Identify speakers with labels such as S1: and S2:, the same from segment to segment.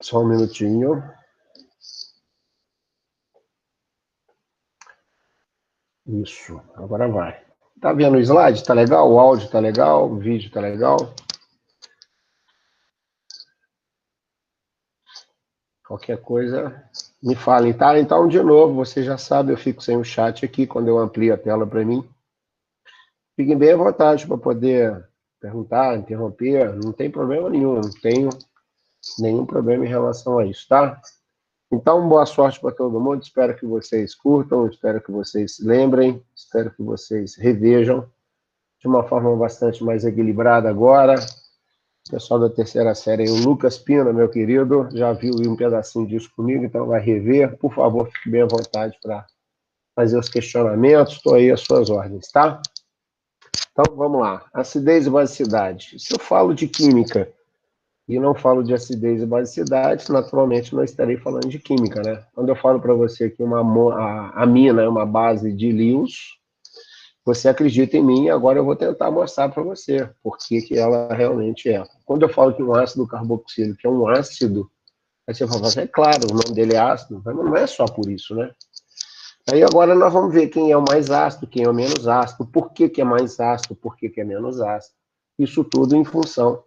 S1: Só um minutinho. Isso, agora vai. Tá vendo o slide? Tá legal? O áudio tá legal? O vídeo tá legal? Qualquer coisa, me falem, tá? Então, de novo, você já sabe, eu fico sem o chat aqui quando eu amplio a tela para mim. Fiquem bem à vontade para poder perguntar, interromper, não tem problema nenhum, não tenho nenhum problema em relação a isso, tá? Então, boa sorte para todo mundo, espero que vocês curtam, espero que vocês se lembrem, espero que vocês revejam de uma forma bastante mais equilibrada agora. O pessoal da terceira série, o Lucas Pina, meu querido, já viu um pedacinho disso comigo, então vai rever. Por favor, fique bem à vontade para fazer os questionamentos, estou aí às suas ordens, tá? Então, vamos lá. Acidez e basicidade. Se eu falo de química e não falo de acidez e basicidade, naturalmente não estarei falando de química, né? Quando eu falo para você que a amina é uma base de Lewis, você acredita em mim, agora eu vou tentar mostrar para você por que ela realmente é. Quando eu falo que um ácido carboxílico é um ácido, aí você fala, é claro, o nome dele é ácido, mas não é só por isso, né? Aí agora nós vamos ver quem é o mais ácido, quem é o menos ácido, por que é mais ácido, por que é menos ácido. Isso tudo em função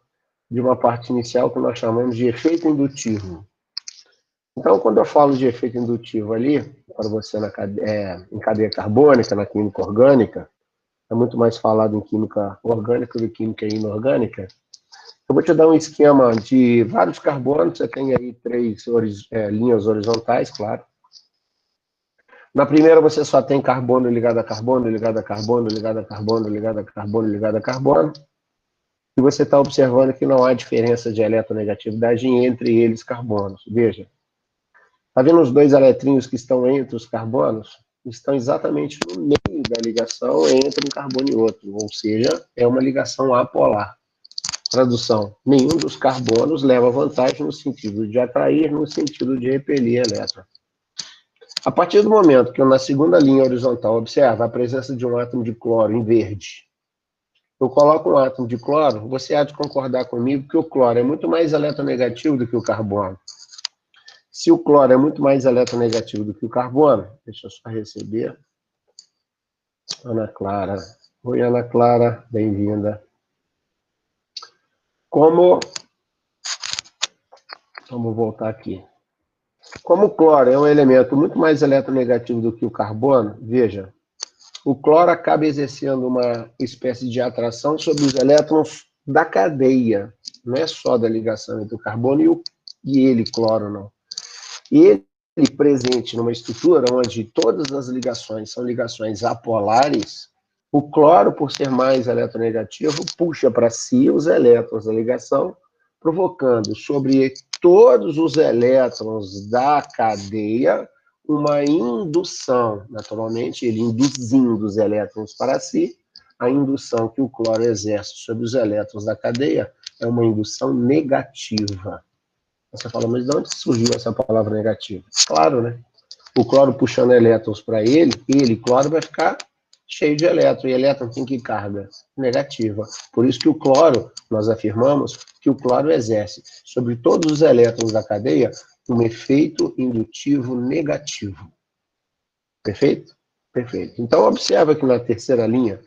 S1: de uma parte inicial que nós chamamos de efeito indutivo. Então, quando eu falo de efeito indutivo ali, para você em cadeia carbônica, na química orgânica, é muito mais falado em química orgânica do que química inorgânica. Eu vou te dar um esquema de vários carbonos, você tem aí três linhas horizontais, claro. Na primeira você só tem carbono ligado a carbono, ligado a carbono, ligado a carbono, ligado a carbono, ligado a carbono. E você está observando que não há diferença de eletronegatividade entre eles carbonos. Veja, está vendo os dois eletrinhos que estão entre os carbonos? Estão exatamente no meio da ligação entre um carbono e outro, ou seja, é uma ligação apolar. Tradução, nenhum dos carbonos leva vantagem no sentido de atrair, no sentido de repelir elétron. A partir do momento que eu, na segunda linha horizontal, observo a presença de um átomo de cloro em verde, eu coloco um átomo de cloro, você há de concordar comigo que o cloro é muito mais eletronegativo do que o carbono. Se o cloro é muito mais eletronegativo do que o carbono, deixa eu só receber. Ana Clara. Oi, Ana Clara, bem-vinda. Vamos voltar aqui. Como o cloro é um elemento muito mais eletronegativo do que o carbono, veja, o cloro acaba exercendo uma espécie de atração sobre os elétrons da cadeia, não é só da ligação entre o carbono e ele, cloro, não. E ele presente numa estrutura onde todas as ligações são ligações apolares, o cloro, por ser mais eletronegativo, puxa para si os elétrons da ligação, provocando sobre todos os elétrons da cadeia uma indução. Naturalmente, ele induzindo os elétrons para si, a indução que o cloro exerce sobre os elétrons da cadeia é uma indução negativa. Você fala, mas de onde surgiu essa palavra negativa? Claro, né? O cloro puxando elétrons para ele, cloro, vai ficar cheio de elétron. E elétron tem que carga? Negativa. Por isso que o cloro, nós afirmamos que o cloro exerce sobre todos os elétrons da cadeia um efeito indutivo negativo. Perfeito? Perfeito. Então, observa aqui na terceira linha,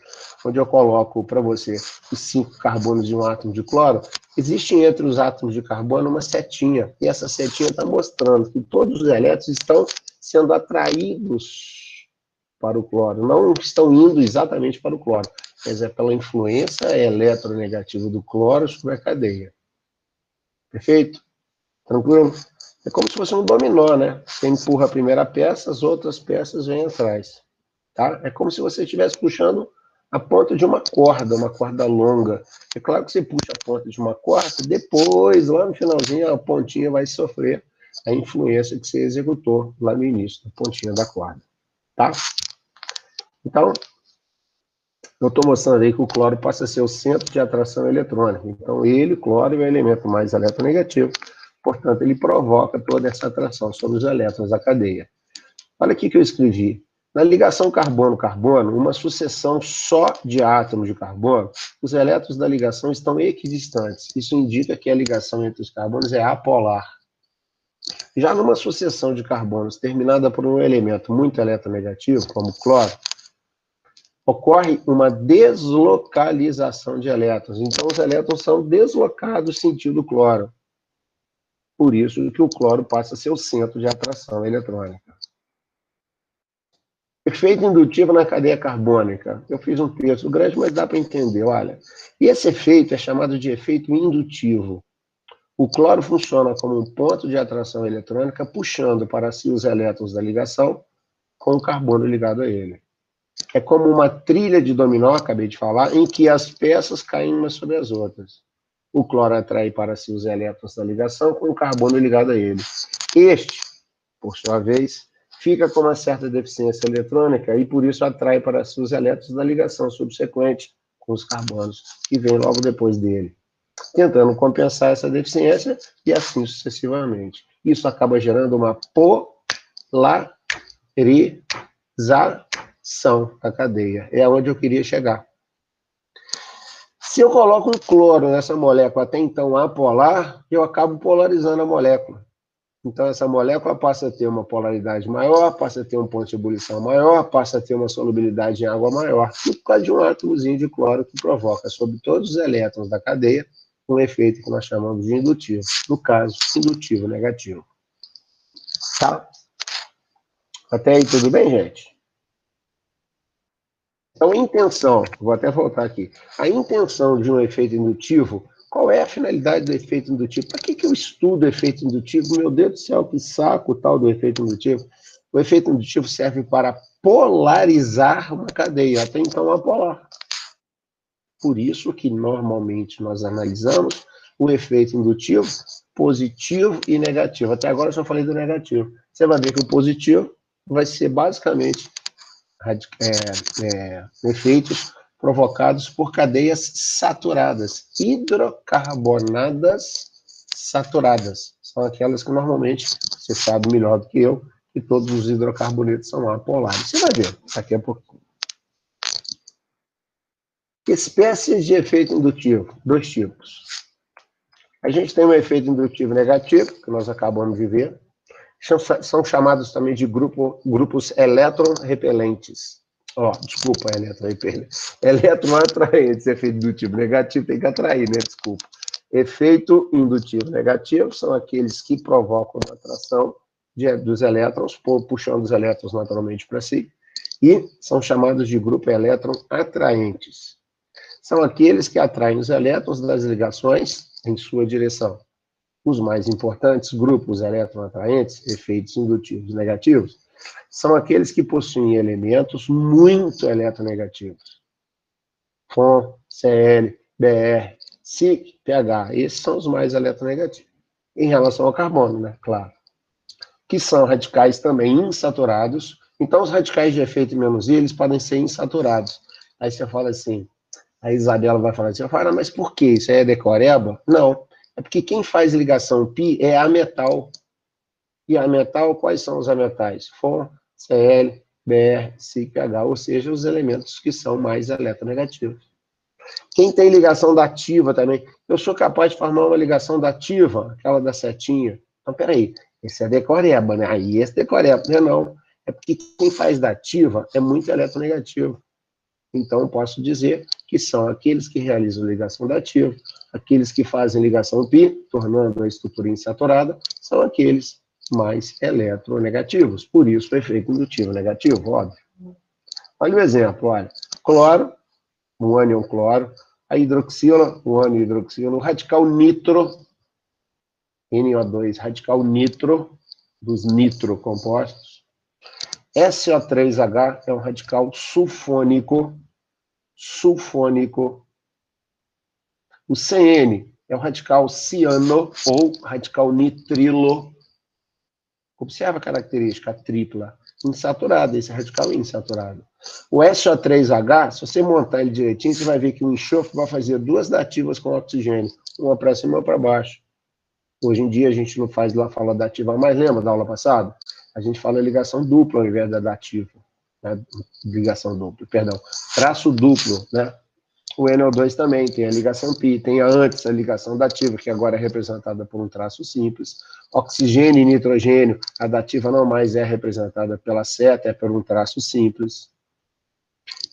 S1: onde eu coloco para você os 5 carbonos de um átomo de cloro, existe entre os átomos de carbono uma setinha, e essa setinha está mostrando que todos os elétrons estão sendo atraídos para o cloro, não estão indo exatamente para o cloro, mas é pela influência eletronegativa do cloro sobre a cadeia. Perfeito? Tranquilo? É como se fosse um dominó, né? Você empurra a primeira peça, as outras peças vêm atrás. Tá? É como se você estivesse puxando a ponta de uma corda longa. É claro que você puxa a ponta de uma corda, depois, lá no finalzinho, a pontinha vai sofrer a influência que você executou lá no início, a pontinha da corda. Tá? Então, eu estou mostrando aí que o cloro passa a ser o centro de atração eletrônica. Então, o cloro, é o elemento mais eletronegativo, portanto, ele provoca toda essa atração sobre os elétrons da cadeia. Olha aqui que eu escrevi. Na ligação carbono-carbono, uma sucessão só de átomos de carbono, os elétrons da ligação estão equidistantes. Isso indica que a ligação entre os carbonos é apolar. Já numa sucessão de carbonos terminada por um elemento muito eletronegativo, como o cloro, ocorre uma deslocalização de elétrons. Então, os elétrons são deslocados sentido cloro. Por isso que o cloro passa a ser o centro de atração eletrônica. Efeito indutivo na cadeia carbônica. Eu fiz um texto grande, mas dá para entender, olha. E esse efeito é chamado de efeito indutivo. O cloro funciona como um ponto de atração eletrônica, puxando para si os elétrons da ligação com o carbono ligado a ele. É como uma trilha de dominó, acabei de falar, em que as peças caem umas sobre as outras. O cloro atrai para si os elétrons da ligação com o carbono ligado a ele. Este, por sua vez, fica com uma certa deficiência eletrônica e, por isso, atrai para si os elétrons da ligação subsequente com os carbonos, que vêm logo depois dele, tentando compensar essa deficiência e assim sucessivamente. Isso acaba gerando uma polarização da cadeia. É onde eu queria chegar. Se eu coloco um cloro nessa molécula até então apolar, eu acabo polarizando a molécula. Então, essa molécula passa a ter uma polaridade maior, passa a ter um ponto de ebulição maior, passa a ter uma solubilidade em água maior, por causa de um átomozinho de cloro que provoca sobre todos os elétrons da cadeia um efeito que nós chamamos de indutivo. No caso, indutivo negativo. Tá? Até aí tudo bem, gente? Então, a intenção, vou até voltar aqui, a intenção de um efeito indutivo, qual é a finalidade do efeito indutivo? Para que eu estudo o efeito indutivo? Meu Deus do céu, que saco tal do efeito indutivo. O efeito indutivo serve para polarizar uma cadeia, até então apolar. Por isso que normalmente nós analisamos o efeito indutivo positivo e negativo. Até agora eu só falei do negativo. Você vai ver que o positivo vai ser basicamente efeitos provocados por cadeias saturadas, hidrocarbonadas saturadas. São aquelas que normalmente, você sabe melhor do que eu, que todos os hidrocarbonetos são apolares. Você vai ver daqui a pouco. Espécies de efeito indutivo, dois tipos. A gente tem um efeito indutivo negativo, que nós acabamos de ver, são chamados também de grupos eletron-repelentes. Desculpa, eletron-atraentes, efeito indutivo negativo tem que atrair, né? Desculpa. Efeito indutivo negativo são aqueles que provocam uma atração dos elétrons, puxando os elétrons naturalmente para si, e são chamados de grupo eletron-atraentes. São aqueles que atraem os elétrons das ligações em sua direção. Os mais importantes grupos eletroatraentes, efeitos indutivos negativos, são aqueles que possuem elementos muito eletronegativos. FON, CL, BR, SiC, pH. Esses são os mais eletronegativos. Em relação ao carbono, né? Claro. Que são radicais também insaturados. Então, os radicais de efeito menos I, eles podem ser insaturados. Aí você fala assim, a Isabela vai falar assim, mas por que? Isso aí é decoreba? Não. É porque quem faz ligação π é ametal. E ametal, quais são os ametais? FON, CL, BR, SiC, pH, ou seja, os elementos que são mais eletronegativos. Quem tem ligação dativa também, eu sou capaz de formar uma ligação dativa, aquela da setinha. Então, peraí, esse é decoreba, né? Aí esse decoreba, não. É porque quem faz dativa é muito eletronegativo. Então, posso dizer que são aqueles que realizam ligação dativa, aqueles que fazem ligação π, tornando a estrutura insaturada, são aqueles mais eletronegativos. Por isso, o efeito indutivo negativo, óbvio. Olha o exemplo, olha. Cloro, um ânion cloro, a hidroxila, um ânion hidroxila, o radical nitro, NO2, radical nitro, dos nitrocompostos. SO3H é um radical sulfônico. O CN é o radical ciano ou radical nitrilo. Observa a característica tripla, insaturada, esse radical é insaturado. O SO3H, se você montar ele direitinho, você vai ver que o enxofre vai fazer duas dativas com oxigênio, uma para cima e uma para baixo. Hoje em dia a gente não fala dativa mais, lembra da aula passada? A gente fala ligação dupla ao invés da dativa. Né? Ligação dupla, perdão. Traço duplo, né? O NO2 também tem a ligação pi, tem antes a ligação dativa, que agora é representada por um traço simples. Oxigênio e nitrogênio, a dativa não mais é representada pela seta, é por um traço simples.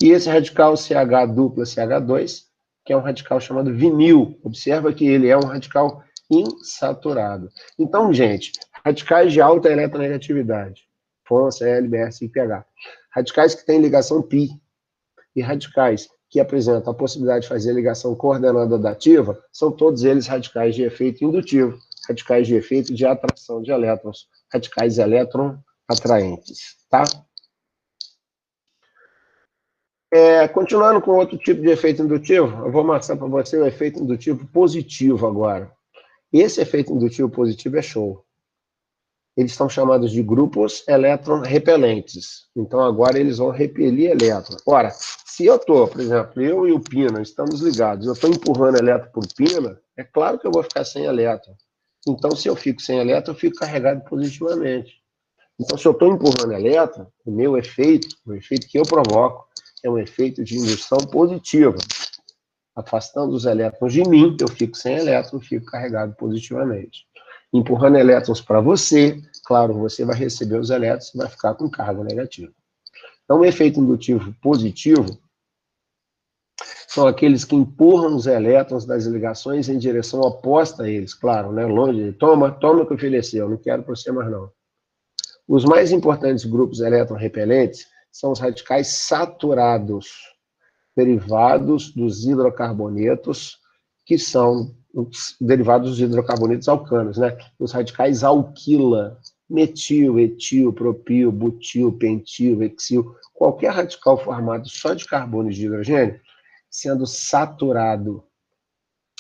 S1: E esse radical CH dupla CH2, que é um radical chamado vinil. Observa que ele é um radical insaturado. Então, gente, radicais de alta eletronegatividade, FONSA, L, BS e pH. Radicais que têm ligação pi e radicais que apresentam a possibilidade de fazer ligação coordenada dativa, são todos eles radicais de efeito indutivo, radicais de efeito de atração de elétrons, radicais elétron atraentes, tá? Continuando com outro tipo de efeito indutivo, eu vou mostrar para você o efeito indutivo positivo agora. Esse efeito indutivo positivo é show. Eles são chamados de grupos elétron repelentes. Então, agora eles vão repelir elétron. Ora, se eu estou, por exemplo, eu e o pina estamos ligados, eu estou empurrando elétron por pina, é claro que eu vou ficar sem elétron. Então, se eu fico sem elétron, eu fico carregado positivamente. Então, se eu estou empurrando elétron, o meu efeito, o efeito que eu provoco, é um efeito de indução positiva. Afastando os elétrons de mim, eu fico sem elétron, fico carregado positivamente. Empurrando elétrons para você, claro, você vai receber os elétrons e vai ficar com carga negativa. Então, o efeito indutivo positivo são aqueles que empurram os elétrons das ligações em direção oposta a eles, claro, né? Longe, toma o que ofereceu, não quero para você mais não. Os mais importantes grupos elétron-repelentes são os radicais saturados, derivados dos hidrocarbonetos, que são os derivados dos hidrocarbonetos alcanos, né? Os radicais alquila, metil, etil, propil, butil, pentil, hexil, qualquer radical formado só de carbono e de hidrogênio, sendo saturado.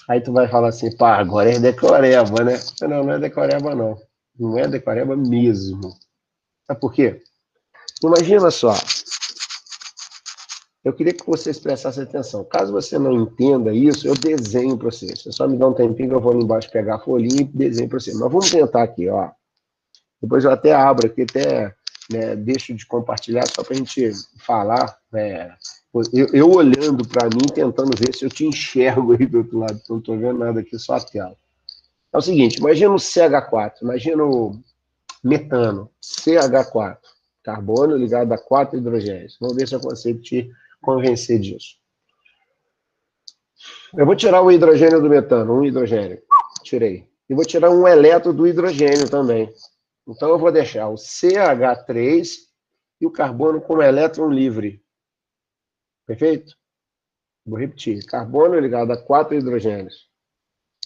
S1: Aí tu vai falar assim, pá, agora é decoreba, né? Não, não é decoreba, não. Não é decoreba mesmo. Sabe por quê? Imagina só. Eu queria que vocês prestassem atenção. Caso você não entenda isso, eu desenho para vocês. Você só me dá um tempinho que eu vou ali embaixo pegar a folhinha e desenho para vocês. Mas vamos tentar aqui, ó. Depois eu até abro aqui, até deixo de compartilhar só para a gente falar. Eu olhando para mim, tentando ver se eu te enxergo aí do outro lado. Não estou vendo nada aqui, só a tela. É o seguinte, imagina o CH4, imagina o metano, CH4. Carbono ligado a 4 hidrogênios. Vamos ver se eu consigo te convencer disso. Eu vou tirar o hidrogênio do metano, um hidrogênio. Tirei. E vou tirar um elétron do hidrogênio também. Então eu vou deixar o CH3 e o carbono como elétron livre. Perfeito? Vou repetir. Carbono ligado a 4 hidrogênios.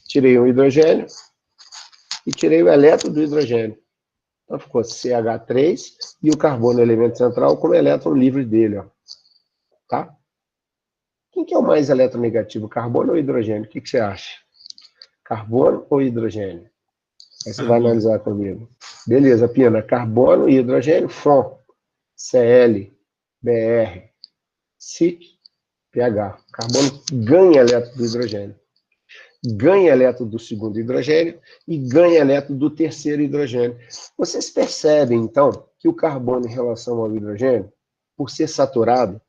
S1: Tirei um hidrogênio e tirei o elétron do hidrogênio. Então ficou CH3 e o carbono, elemento central, como elétron livre dele, ó. Tá? Quem que é o mais eletronegativo, carbono ou hidrogênio? O que você acha? Carbono ou hidrogênio? Aí você vai analisar comigo. Beleza, Pina. Carbono e hidrogênio, FON, Cl, Br, CH, pH. Carbono ganha elétron do hidrogênio. Ganha elétron do segundo hidrogênio e ganha elétron do terceiro hidrogênio. Vocês percebem, então, que o carbono em relação ao hidrogênio, por ser saturado,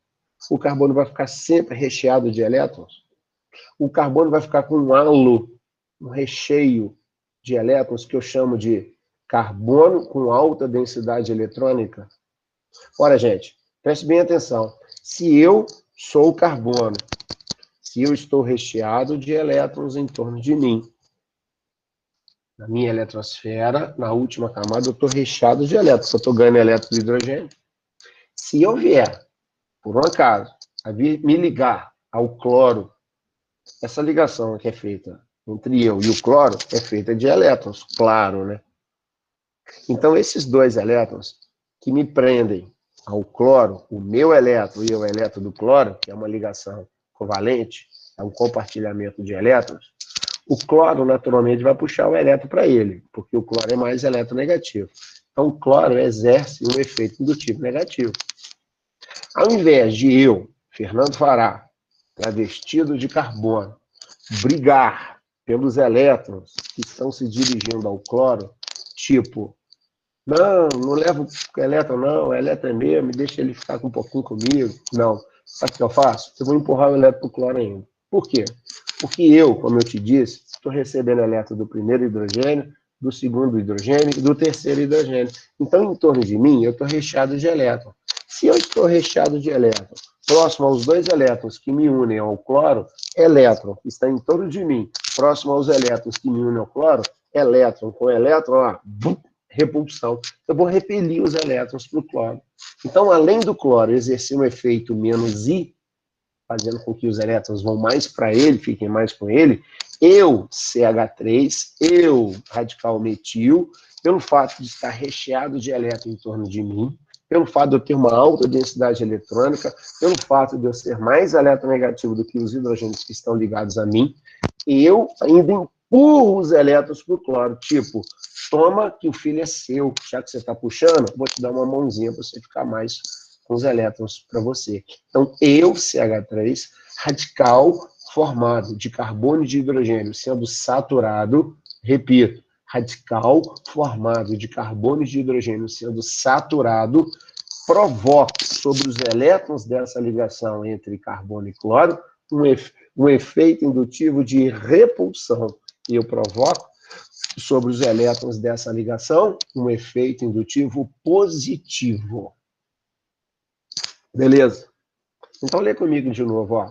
S1: o carbono vai ficar sempre recheado de elétrons. O carbono vai ficar com um halo, um recheio de elétrons, que eu chamo de carbono com alta densidade eletrônica. Ora, gente, preste bem atenção. Se eu sou o carbono, se eu estou recheado de elétrons em torno de mim, na minha eletrosfera, na última camada, eu estou recheado de elétrons, eu estou ganhando elétrons de hidrogênio. Se eu vier, por um acaso, a vir me ligar ao cloro, essa ligação que é feita entre eu e o cloro é feita de elétrons, claro, né? Então, esses dois elétrons que me prendem ao cloro, o meu elétron e o elétron do cloro, que é uma ligação covalente, é um compartilhamento de elétrons, o cloro naturalmente vai puxar o elétron para ele, porque o cloro é mais eletronegativo. Então, o cloro exerce um efeito indutivo negativo. Ao invés de eu, Fernando Fará, travestido de carbono, brigar pelos elétrons que estão se dirigindo ao cloro, tipo, não leva o elétron não, o elétron é meu, me deixa ele ficar com um pouquinho comigo. Não, Sabe o que eu faço? Eu vou empurrar o elétron para o cloro ainda. Por quê? Porque eu, como eu te disse, estou recebendo elétron do primeiro hidrogênio, do segundo hidrogênio e do terceiro hidrogênio. Então, em torno de mim, eu estou recheado de elétron. Se eu estou recheado de elétron, próximo aos dois elétrons que me unem ao cloro, elétron que está em torno de mim, próximo aos elétrons que me unem ao cloro, elétron com elétron, ó, repulsão. Eu vou repelir os elétrons para o cloro. Então, além do cloro exercer um efeito menos I, fazendo com que os elétrons vão mais para ele, fiquem mais com ele, eu, CH3, eu, radical metil, pelo fato de estar recheado de elétron em torno de mim, pelo fato de eu ter uma alta densidade eletrônica, pelo fato de eu ser mais eletronegativo do que os hidrogênios que estão ligados a mim, eu ainda empurro os elétrons para o cloro, tipo, toma que o filho é seu, já que você está puxando, vou te dar uma mãozinha para você ficar mais com os elétrons para você. Então, eu, CH3, radical formado de carbono e de hidrogênio sendo saturado, repito, radical formado de carbono e de hidrogênio sendo saturado, provoca sobre os elétrons dessa ligação entre carbono e cloro um efeito indutivo de repulsão. E eu provoco sobre os elétrons dessa ligação um efeito indutivo positivo. Beleza? Então, lê comigo de novo, ó.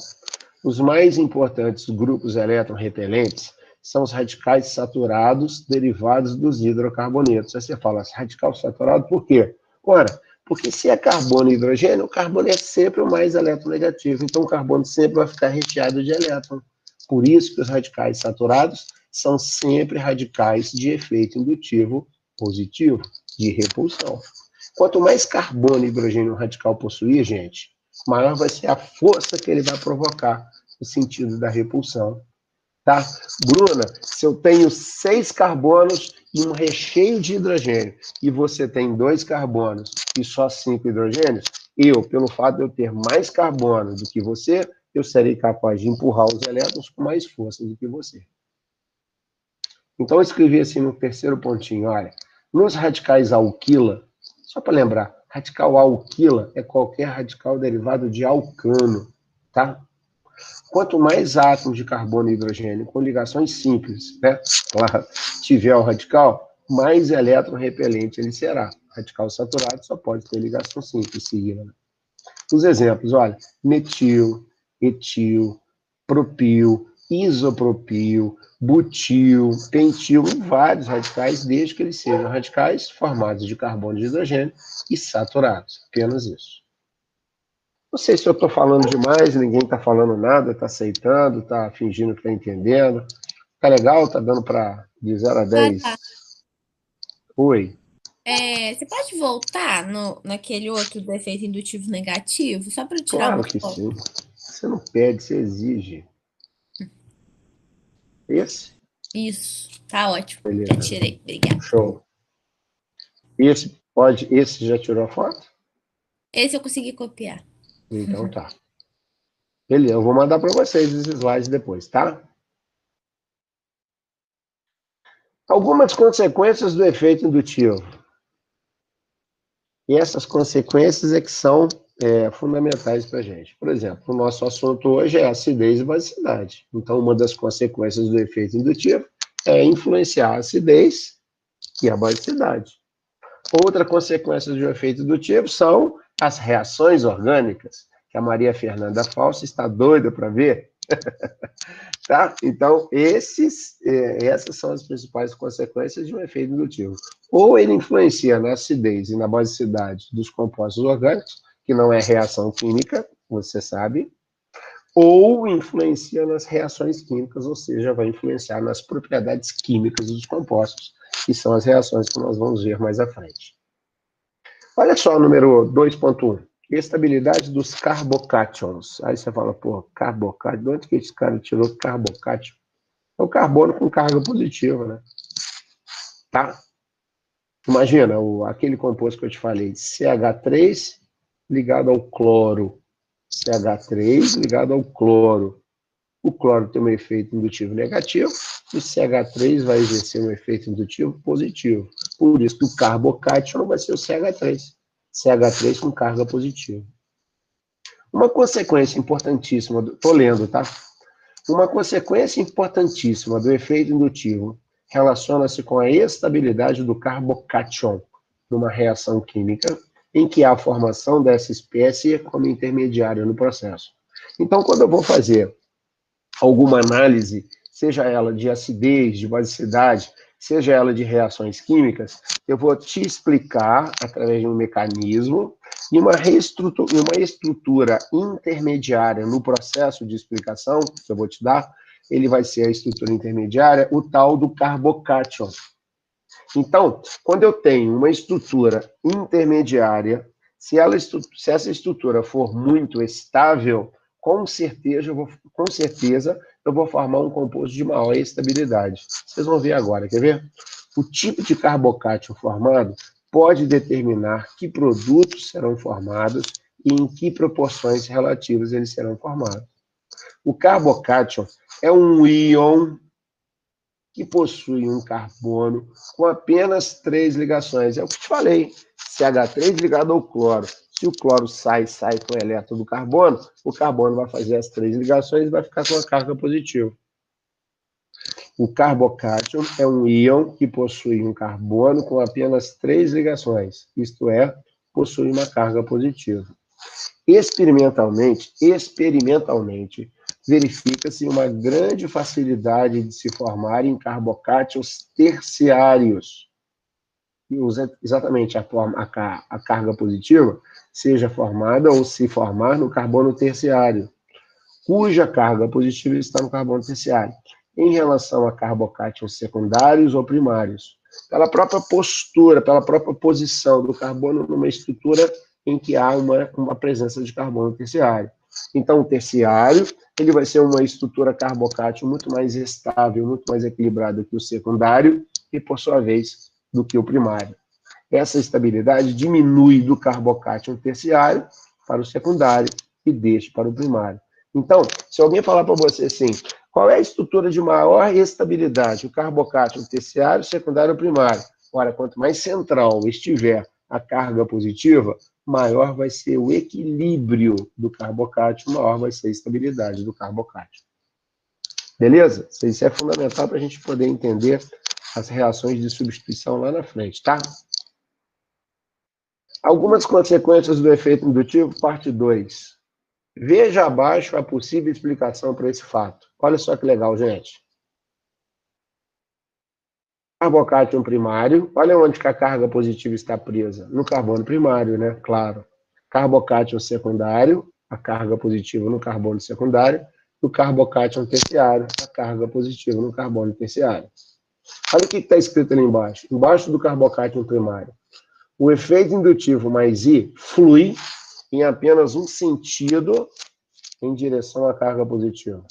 S1: Os mais importantes grupos eletro-repelentes são os radicais saturados derivados dos hidrocarbonetos. Aí você fala, radical saturado por quê? Ora, porque se é carbono e hidrogênio, o carbono é sempre o mais eletronegativo. Então, o carbono sempre vai ficar recheado de elétron. Por isso que os radicais saturados são sempre radicais de efeito indutivo positivo, de repulsão. Quanto mais carbono e hidrogênio um radical possuir, gente, maior vai ser a força que ele vai provocar no sentido da repulsão. Tá? Bruna, se eu tenho 6 carbonos e um recheio de hidrogênio, e você tem 2 carbonos e só 5 hidrogênios, eu, pelo fato de eu ter mais carbono do que você, eu serei capaz de empurrar os elétrons com mais força do que você. Então, eu escrevi assim no terceiro pontinho, olha, nos radicais alquila, só para lembrar, radical alquila é qualquer radical derivado de alcano, tá? Quanto mais átomos de carbono e hidrogênio com ligações simples, né, claro, tiver o radical, mais elétron repelente ele será. Radical saturado só pode ter ligação simples, seguida. Né? Os exemplos, olha, metil, etil, propil, isopropil, butil, pentil, vários radicais, desde que eles sejam radicais formados de carbono e de hidrogênio e saturados. Apenas isso. Não sei se eu estou falando demais, ninguém está falando nada, está aceitando, está fingindo que está entendendo. Tá legal? Tá dando para de 0 a 10?
S2: Tá.
S1: Oi.
S2: Você pode voltar naquele outro do efeito indutivo negativo, só para tirar
S1: Claro
S2: uma
S1: que
S2: foto?
S1: sim. Você não pede, você exige. Esse?
S2: Isso, tá ótimo. Já
S1: Beleza.
S2: tirei, obrigada.
S1: Show. Esse pode. Esse já tirou a foto?
S2: Esse eu consegui copiar.
S1: Então tá. Beleza, eu vou mandar para vocês os slides depois, tá? Algumas consequências do efeito indutivo. E essas consequências é que são fundamentais para a gente. Por exemplo, o nosso assunto hoje é acidez e basicidade. Então, uma das consequências do efeito indutivo é influenciar a acidez e a basicidade. Outra consequência do efeito indutivo são as reações orgânicas, que a Maria Fernanda Falsa está doida para ver. Tá? Então, essas são as principais consequências de um efeito indutivo. Ou ele influencia na acidez e na basicidade dos compostos orgânicos, que não é reação química, você sabe, ou influencia nas reações químicas, ou seja, vai influenciar nas propriedades químicas dos compostos, que são as reações que nós vamos ver mais à frente. Olha só o número 2.1. Estabilidade dos carbocátions. Aí você fala, pô, carbocátion, de onde que esse cara tirou carbocátion? É o carbono com carga positiva, né? Tá? Imagina, aquele composto que eu te falei, CH3 ligado ao cloro. CH3 ligado ao cloro. O cloro tem um efeito indutivo negativo, e o CH3 vai exercer um efeito indutivo positivo. Por isso que o carbocátion vai ser o CH3. CH3 com carga positiva. Uma consequência importantíssima, estou lendo, tá? Uma consequência importantíssima do efeito indutivo relaciona-se com a estabilidation do carbocátion numa reação química em que há a formação dessa espécie como intermediária no processo. Então, quando eu vou fazer alguma análise, seja ela de acidez, de basicidade, seja ela de reações químicas, eu vou te explicar, através de um mecanismo, e uma estrutura intermediária no processo de explicação, que eu vou te dar, ele vai ser a estrutura intermediária, o tal do carbocátion. Então, quando eu tenho uma estrutura intermediária, se essa estrutura for muito estável, com certeza eu vou formar um composto de maior estabilidade. Vocês vão ver agora, quer ver? O tipo de carbocátion formado pode determinar que produtos serão formados e em que proporções relativas eles serão formados. O carbocátion é um íon que possui um carbono com apenas 3 ligações. É o que te falei, CH3 ligado ao cloro. Se o cloro sai com o elétron do carbono, o carbono vai fazer as 3 ligações e vai ficar com a carga positiva. O carbocátion é um íon que possui um carbono com apenas 3 ligações, isto é, possui uma carga positiva. Experimentalmente, verifica-se uma grande facilidade de se formar em carbocátions terciários. Exatamente a carga positiva seja formada ou se formar no carbono terciário, cuja carga positiva está no carbono terciário, em relação a carbocátions secundários ou primários, pela própria postura, pela própria posição do carbono numa estrutura em que há uma presença de carbono terciário. Então, o terciário, ele vai ser uma estrutura carbocátil muito mais estável, muito mais equilibrada que o secundário e, por sua vez, do que o primário. Essa estabilidade diminui do carbocátion terciário para o secundário e deste para o primário. Então, se alguém falar para você assim, qual é a estrutura de maior estabilidade? O carbocátion terciário, secundário ou primário? Ora, quanto mais central estiver a carga positiva, maior vai ser o equilíbrio do carbocátion, maior vai ser a estabilidade do carbocátion. Beleza? Isso é fundamental para a gente poder entender as reações de substituição lá na frente, tá? Algumas consequências do efeito indutivo, parte 2. Veja abaixo a possível explicação para esse fato. Olha só que legal, gente. Carbocátion primário, olha onde que a carga positiva está presa. No carbono primário, né? Claro. Carbocátion secundário, a carga positiva no carbono secundário. No carbocátion terciário, a carga positiva no carbono terciário. Olha o que está escrito ali embaixo. Embaixo do carbocátion primário. O efeito indutivo mais I flui em apenas um sentido em direção à carga positiva.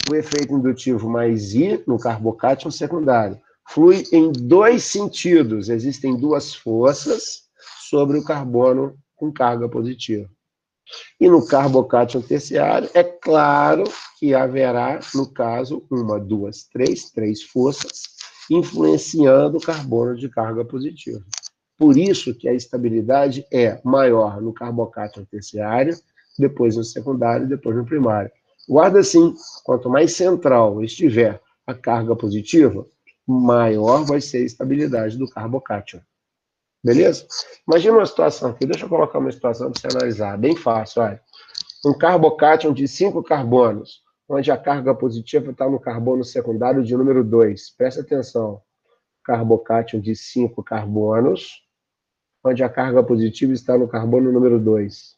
S1: O efeito indutivo mais I no carbocátion secundário flui em 2 sentidos. Existem 2 forças sobre o carbono com carga positiva. E no carbocátion terciário, é claro que haverá, no caso, 1, 2, 3 forças influenciando o carbono de carga positiva. Por isso que a estabilidade é maior no carbocátion terciário, depois no secundário, depois no primário. Guarda assim, quanto mais central estiver a carga positiva, maior vai ser a estabilidade do carbocátion. Beleza? Imagina uma situação aqui, deixa eu colocar uma situação para você analisar, bem fácil, olha. Um carbocátion de 5 carbonos, onde a carga positiva está no carbono secundário de número 2. Presta atenção. Carbocátion de 5 carbonos, onde a carga positiva está no carbono número 2.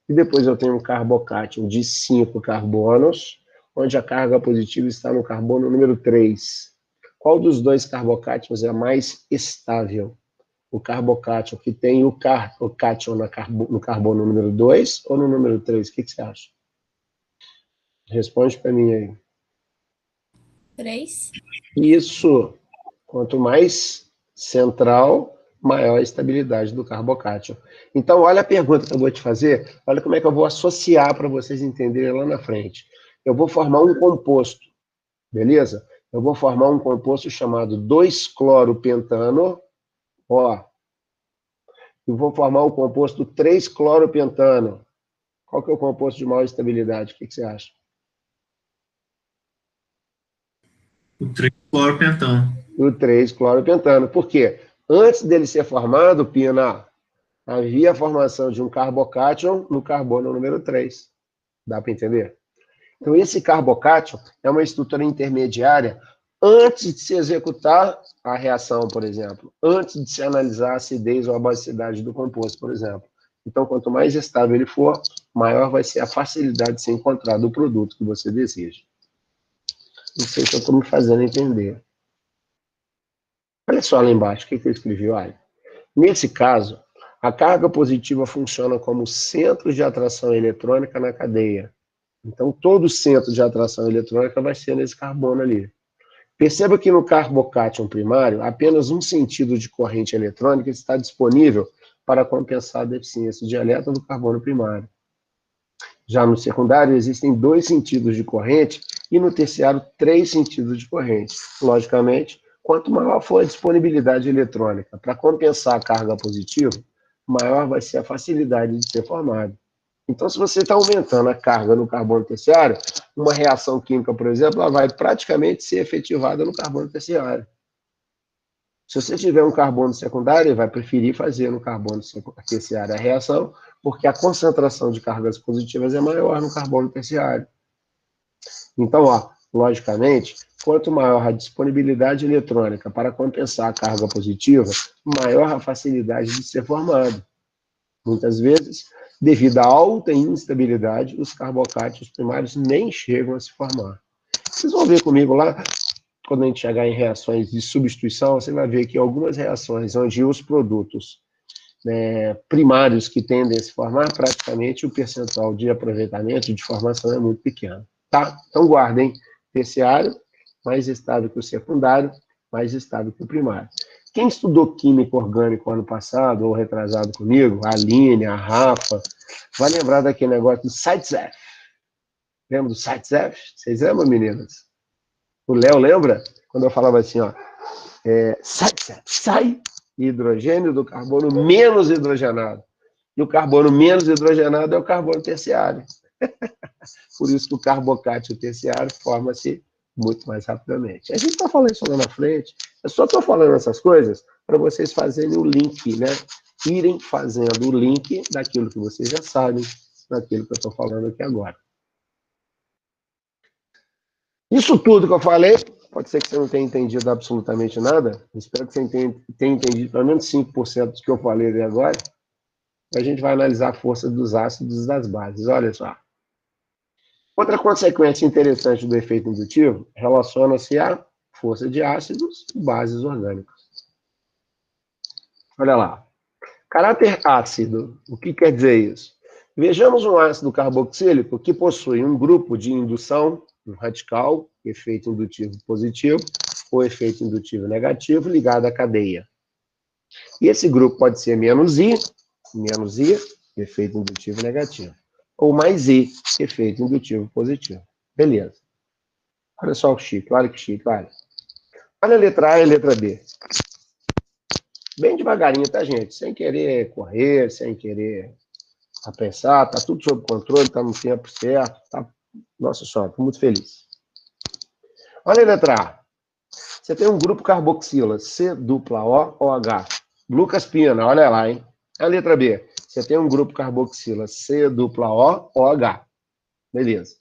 S1: E depois eu tenho um carbocátion de 5 carbonos, onde a carga positiva está no carbono número 3. Qual dos 2 carbocátions é mais estável? O carbocátion que tem o cátion no carbono número 2 ou no número 3? O que você acha? Responde para mim aí.
S2: 3.
S1: Isso. Quanto mais central, maior a estabilidade do carbocátion. Então, olha a pergunta que eu vou te fazer, olha como é que eu vou associar para vocês entenderem lá na frente. Eu vou formar um composto, beleza? Eu vou formar um composto chamado 2-cloropentano, ó. Eu vou formar um composto 3-cloropentano. Qual que é o composto de maior estabilidade? O que você acha?
S3: O 3-cloropentano.
S1: O 3-cloropentano. Por quê? Antes dele ser formado, Pina, havia a formação de um carbocátion no carbono número 3. Dá para entender? Então, esse carbocátion é uma estrutura intermediária antes de se executar a reação, por exemplo. Antes de se analisar a acidez ou a basicidade do composto, por exemplo. Então, quanto mais estável ele for, maior vai ser a facilidade de se encontrar do produto que você deseja. Não sei se eu estou me fazendo entender. Olha só lá embaixo, o que eu escrevi? Olha, nesse caso, a carga positiva funciona como centro de atração eletrônica na cadeia. Então, todo centro de atração eletrônica vai ser nesse carbono ali. Perceba que no carbocátion primário, apenas um sentido de corrente eletrônica está disponível para compensar a deficiência de elétron do carbono primário. Já no secundário, existem 2 sentidos de corrente e no terciário, 3 sentidos de corrente. Logicamente, quanto maior for a disponibilidade eletrônica para compensar a carga positiva, maior vai ser a facilidade de ser formado. Então, se você está aumentando a carga no carbono terciário, uma reação química, por exemplo, ela vai praticamente ser efetivada no carbono terciário. Se você tiver um carbono secundário, ele vai preferir fazer no carbono terciário a reação, porque a concentração de cargas positivas é maior no carbono terciário. Então, logicamente, quanto maior a disponibilidade eletrônica para compensar a carga positiva, maior a facilidade de ser formado. Muitas vezes, devido à alta instabilidade, os carbocátions primários nem chegam a se formar. Vocês vão ver comigo lá, quando a gente chegar em reações de substituição, você vai ver que algumas reações onde os produtos primários que tendem a se formar, praticamente o percentual de aproveitamento, de formação é muito pequeno. Tá? Então guardem, terciário, mais estável que o secundário, mais estável que o primário. Quem estudou química orgânica ano passado, ou retrasado comigo, a Aline, a Rafa, vai lembrar daquele negócio do Sites-F. Lembra do Sites-F? Vocês lembram, meninas? O Léo lembra? Quando eu falava assim, Sites-F, sai hidrogênio do carbono menos hidrogenado. E o carbono menos hidrogenado é o carbono terciário. Por isso que o carbocátion terciário forma-se muito mais rapidamente. A gente está falando isso lá na frente. Eu só estou falando essas coisas para vocês fazerem o link, né? Irem fazendo o link daquilo que vocês já sabem, daquilo que eu estou falando aqui agora. Isso tudo que eu falei, pode ser que você não tenha entendido absolutamente nada. Espero que você tenha entendido pelo menos 5% do que eu falei ali agora. A gente vai analisar a força dos ácidos e das bases. Olha só. Outra consequência interessante do efeito indutivo relaciona-se à força de ácidos e bases orgânicas. Olha lá. Caráter ácido, o que quer dizer isso? Vejamos um ácido carboxílico que possui um grupo de indução, um radical, efeito indutivo positivo, ou efeito indutivo negativo, ligado à cadeia. E esse grupo pode ser menos I, efeito indutivo negativo. Ou mais I, efeito indutivo positivo. Beleza. Olha só o chique, olha que chique, olha. Olha a letra A e a letra B. Bem devagarinho, tá, gente? Sem querer correr, sem querer pensar, tá tudo sob controle, tá no tempo certo, tá? Nossa senhora, tô muito feliz. Olha a letra A. Você tem um grupo carboxila, C-O-OH. Lucas Pina, olha lá, hein? A letra B. Você tem um grupo carboxila, C-O-OH. Beleza.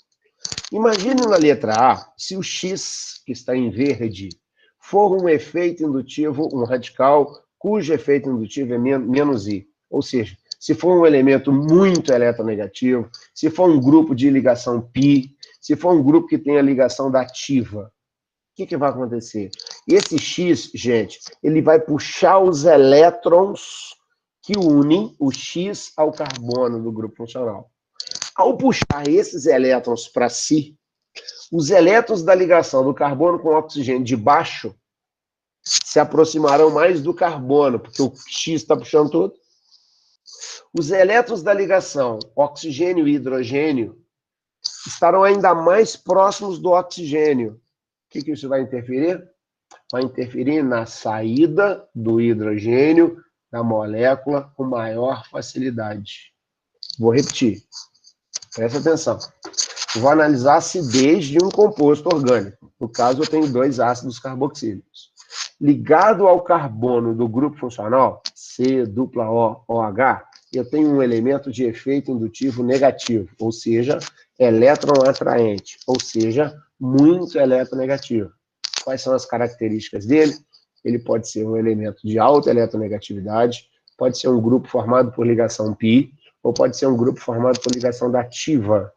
S1: Imagine na letra A, se o X, que está em verde, for um efeito indutivo, um radical, cujo efeito indutivo é menos I. Ou seja, se for um elemento muito eletronegativo, se for um grupo de ligação π, se for um grupo que tem a ligação dativa, o que vai acontecer? Esse X, gente, ele vai puxar os elétrons que unem o X ao carbono do grupo funcional. Ao puxar esses elétrons para si, os elétrons da ligação do carbono com o oxigênio de baixo se aproximarão mais do carbono, porque o X está puxando tudo. Os elétrons da ligação oxigênio e hidrogênio estarão ainda mais próximos do oxigênio. O que isso vai interferir? Vai interferir na saída do hidrogênio da molécula com maior facilidade. Vou repetir. Presta atenção. Eu vou analisar a acidez de um composto orgânico. No caso, eu tenho 2 ácidos carboxílicos. Ligado ao carbono do grupo funcional, C-O-OH, eu tenho um elemento de efeito indutivo negativo, ou seja, elétron atraente, ou seja, muito eletronegativo. Quais são as características dele? Ele pode ser um elemento de alta eletronegatividade, pode ser um grupo formado por ligação pi, ou pode ser um grupo formado por ligação dativa.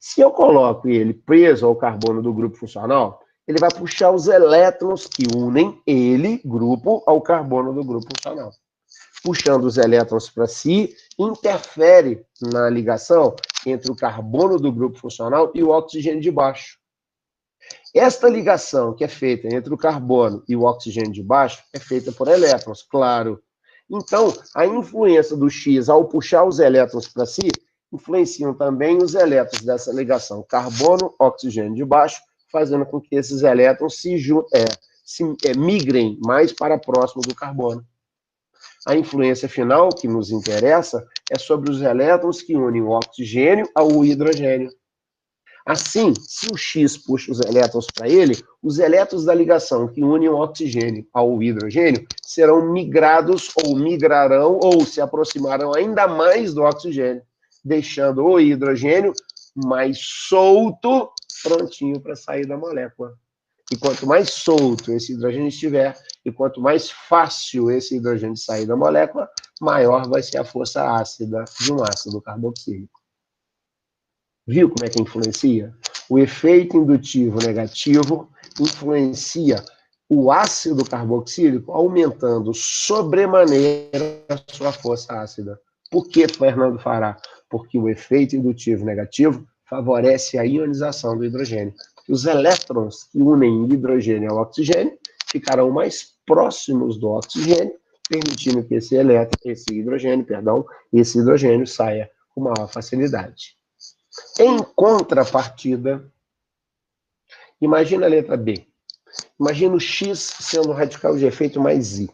S1: Se eu coloco ele preso ao carbono do grupo funcional, ele vai puxar os elétrons que unem ele, grupo, ao carbono do grupo funcional. Puxando os elétrons para si, interfere na ligação entre o carbono do grupo funcional e o oxigênio de baixo. Esta ligação que é feita entre o carbono e o oxigênio de baixo é feita por elétrons, claro. Então, a influência do X ao puxar os elétrons para si, influenciam também os elétrons dessa ligação carbono-oxigênio de baixo, fazendo com que esses elétrons migrem mais para próximo do carbono. A influência final que nos interessa é sobre os elétrons que unem o oxigênio ao hidrogênio. Assim, se o X puxa os elétrons para ele, os elétrons da ligação que unem o oxigênio ao hidrogênio serão migrados ou migrarão ou se aproximarão ainda mais do oxigênio, deixando o hidrogênio mais solto, prontinho para sair da molécula. E quanto mais solto esse hidrogênio estiver, e quanto mais fácil esse hidrogênio sair da molécula, maior vai ser a força ácida de um ácido carboxílico. Viu como é que influencia? O efeito indutivo negativo influencia o ácido carboxílico, aumentando sobremaneira a sua força ácida. Por que, Fernando Fará? Porque o efeito indutivo negativo favorece a ionização do hidrogênio. Os elétrons que unem hidrogênio ao oxigênio ficarão mais próximos do oxigênio, permitindo que esse hidrogênio saia com maior facilidade. Em contrapartida, imagina a letra B. Imagina o X sendo o radical de efeito mais I.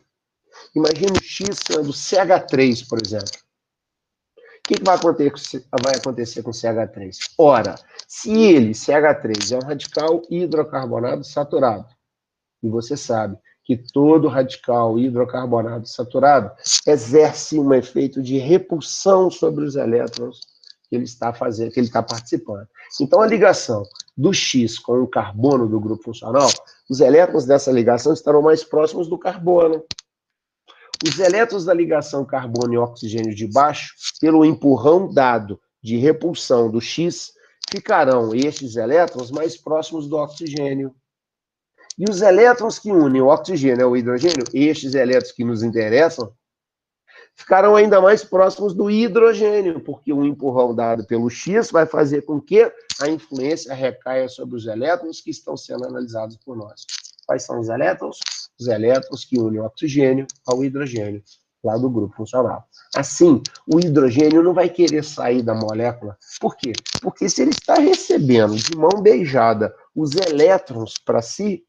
S1: Imagina o X sendo CH3, por exemplo. O que vai acontecer com CH3? Ora, se ele, CH3, é um radical hidrocarbonado saturado, e você sabe que todo radical hidrocarbonado saturado exerce um efeito de repulsão sobre os elétrons que ele está fazendo, que ele está participando. Então, a ligação do X com o carbono do grupo funcional, os elétrons dessa ligação estarão mais próximos do carbono. Os elétrons da ligação carbono e oxigênio de baixo, pelo empurrão dado de repulsão do X, ficarão estes elétrons mais próximos do oxigênio. E os elétrons que unem o oxigênio ao hidrogênio, estes elétrons que nos interessam, ficarão ainda mais próximos do hidrogênio, porque o empurrão dado pelo X vai fazer com que a influência recaia sobre os elétrons que estão sendo analisados por nós. Quais são os elétrons? Os elétrons que unem o oxigênio ao hidrogênio, lá do grupo funcional. Assim, o hidrogênio não vai querer sair da molécula. Por quê? Porque se ele está recebendo de mão beijada os elétrons para si,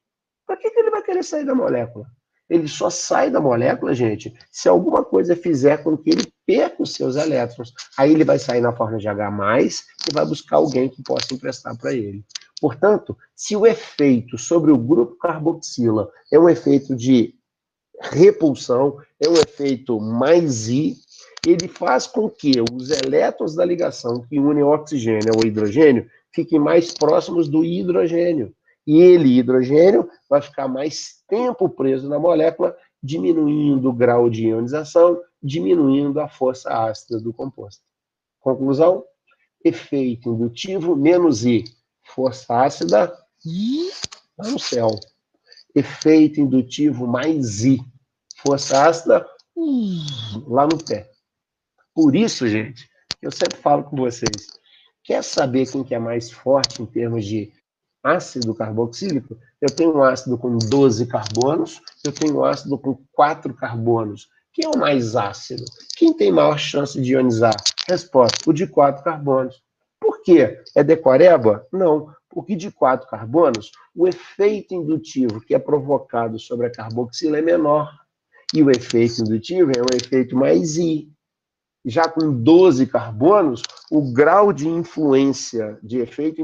S1: para que ele vai querer sair da molécula? Ele só sai da molécula, gente, se alguma coisa fizer com que ele perca os seus elétrons. Aí ele vai sair na forma de H+, e vai buscar alguém que possa emprestar para ele. Portanto, se o efeito sobre o grupo carboxila é um efeito de repulsão, é um efeito mais I, ele faz com que os elétrons da ligação que unem o oxigênio ao hidrogênio fiquem mais próximos do hidrogênio. E ele, hidrogênio, vai ficar mais tempo preso na molécula, diminuindo o grau de ionização, diminuindo a força ácida do composto. Conclusão? Efeito indutivo menos I. Força ácida lá no céu. Efeito indutivo mais I. Força ácida lá no pé. Por isso, gente, eu sempre falo com vocês, quer saber quem que é mais forte em termos de ácido carboxílico? Eu tenho um ácido com 12 carbonos, eu tenho um ácido com 4 carbonos. Quem é o mais ácido? Quem tem maior chance de ionizar? Resposta, o de 4 carbonos. Por quê? É decoreba? Não, porque de 4 carbonos, o efeito indutivo que é provocado sobre a carboxila é menor. E o efeito indutivo é um efeito mais I. Já com 12 carbonos, o grau de influência de efeito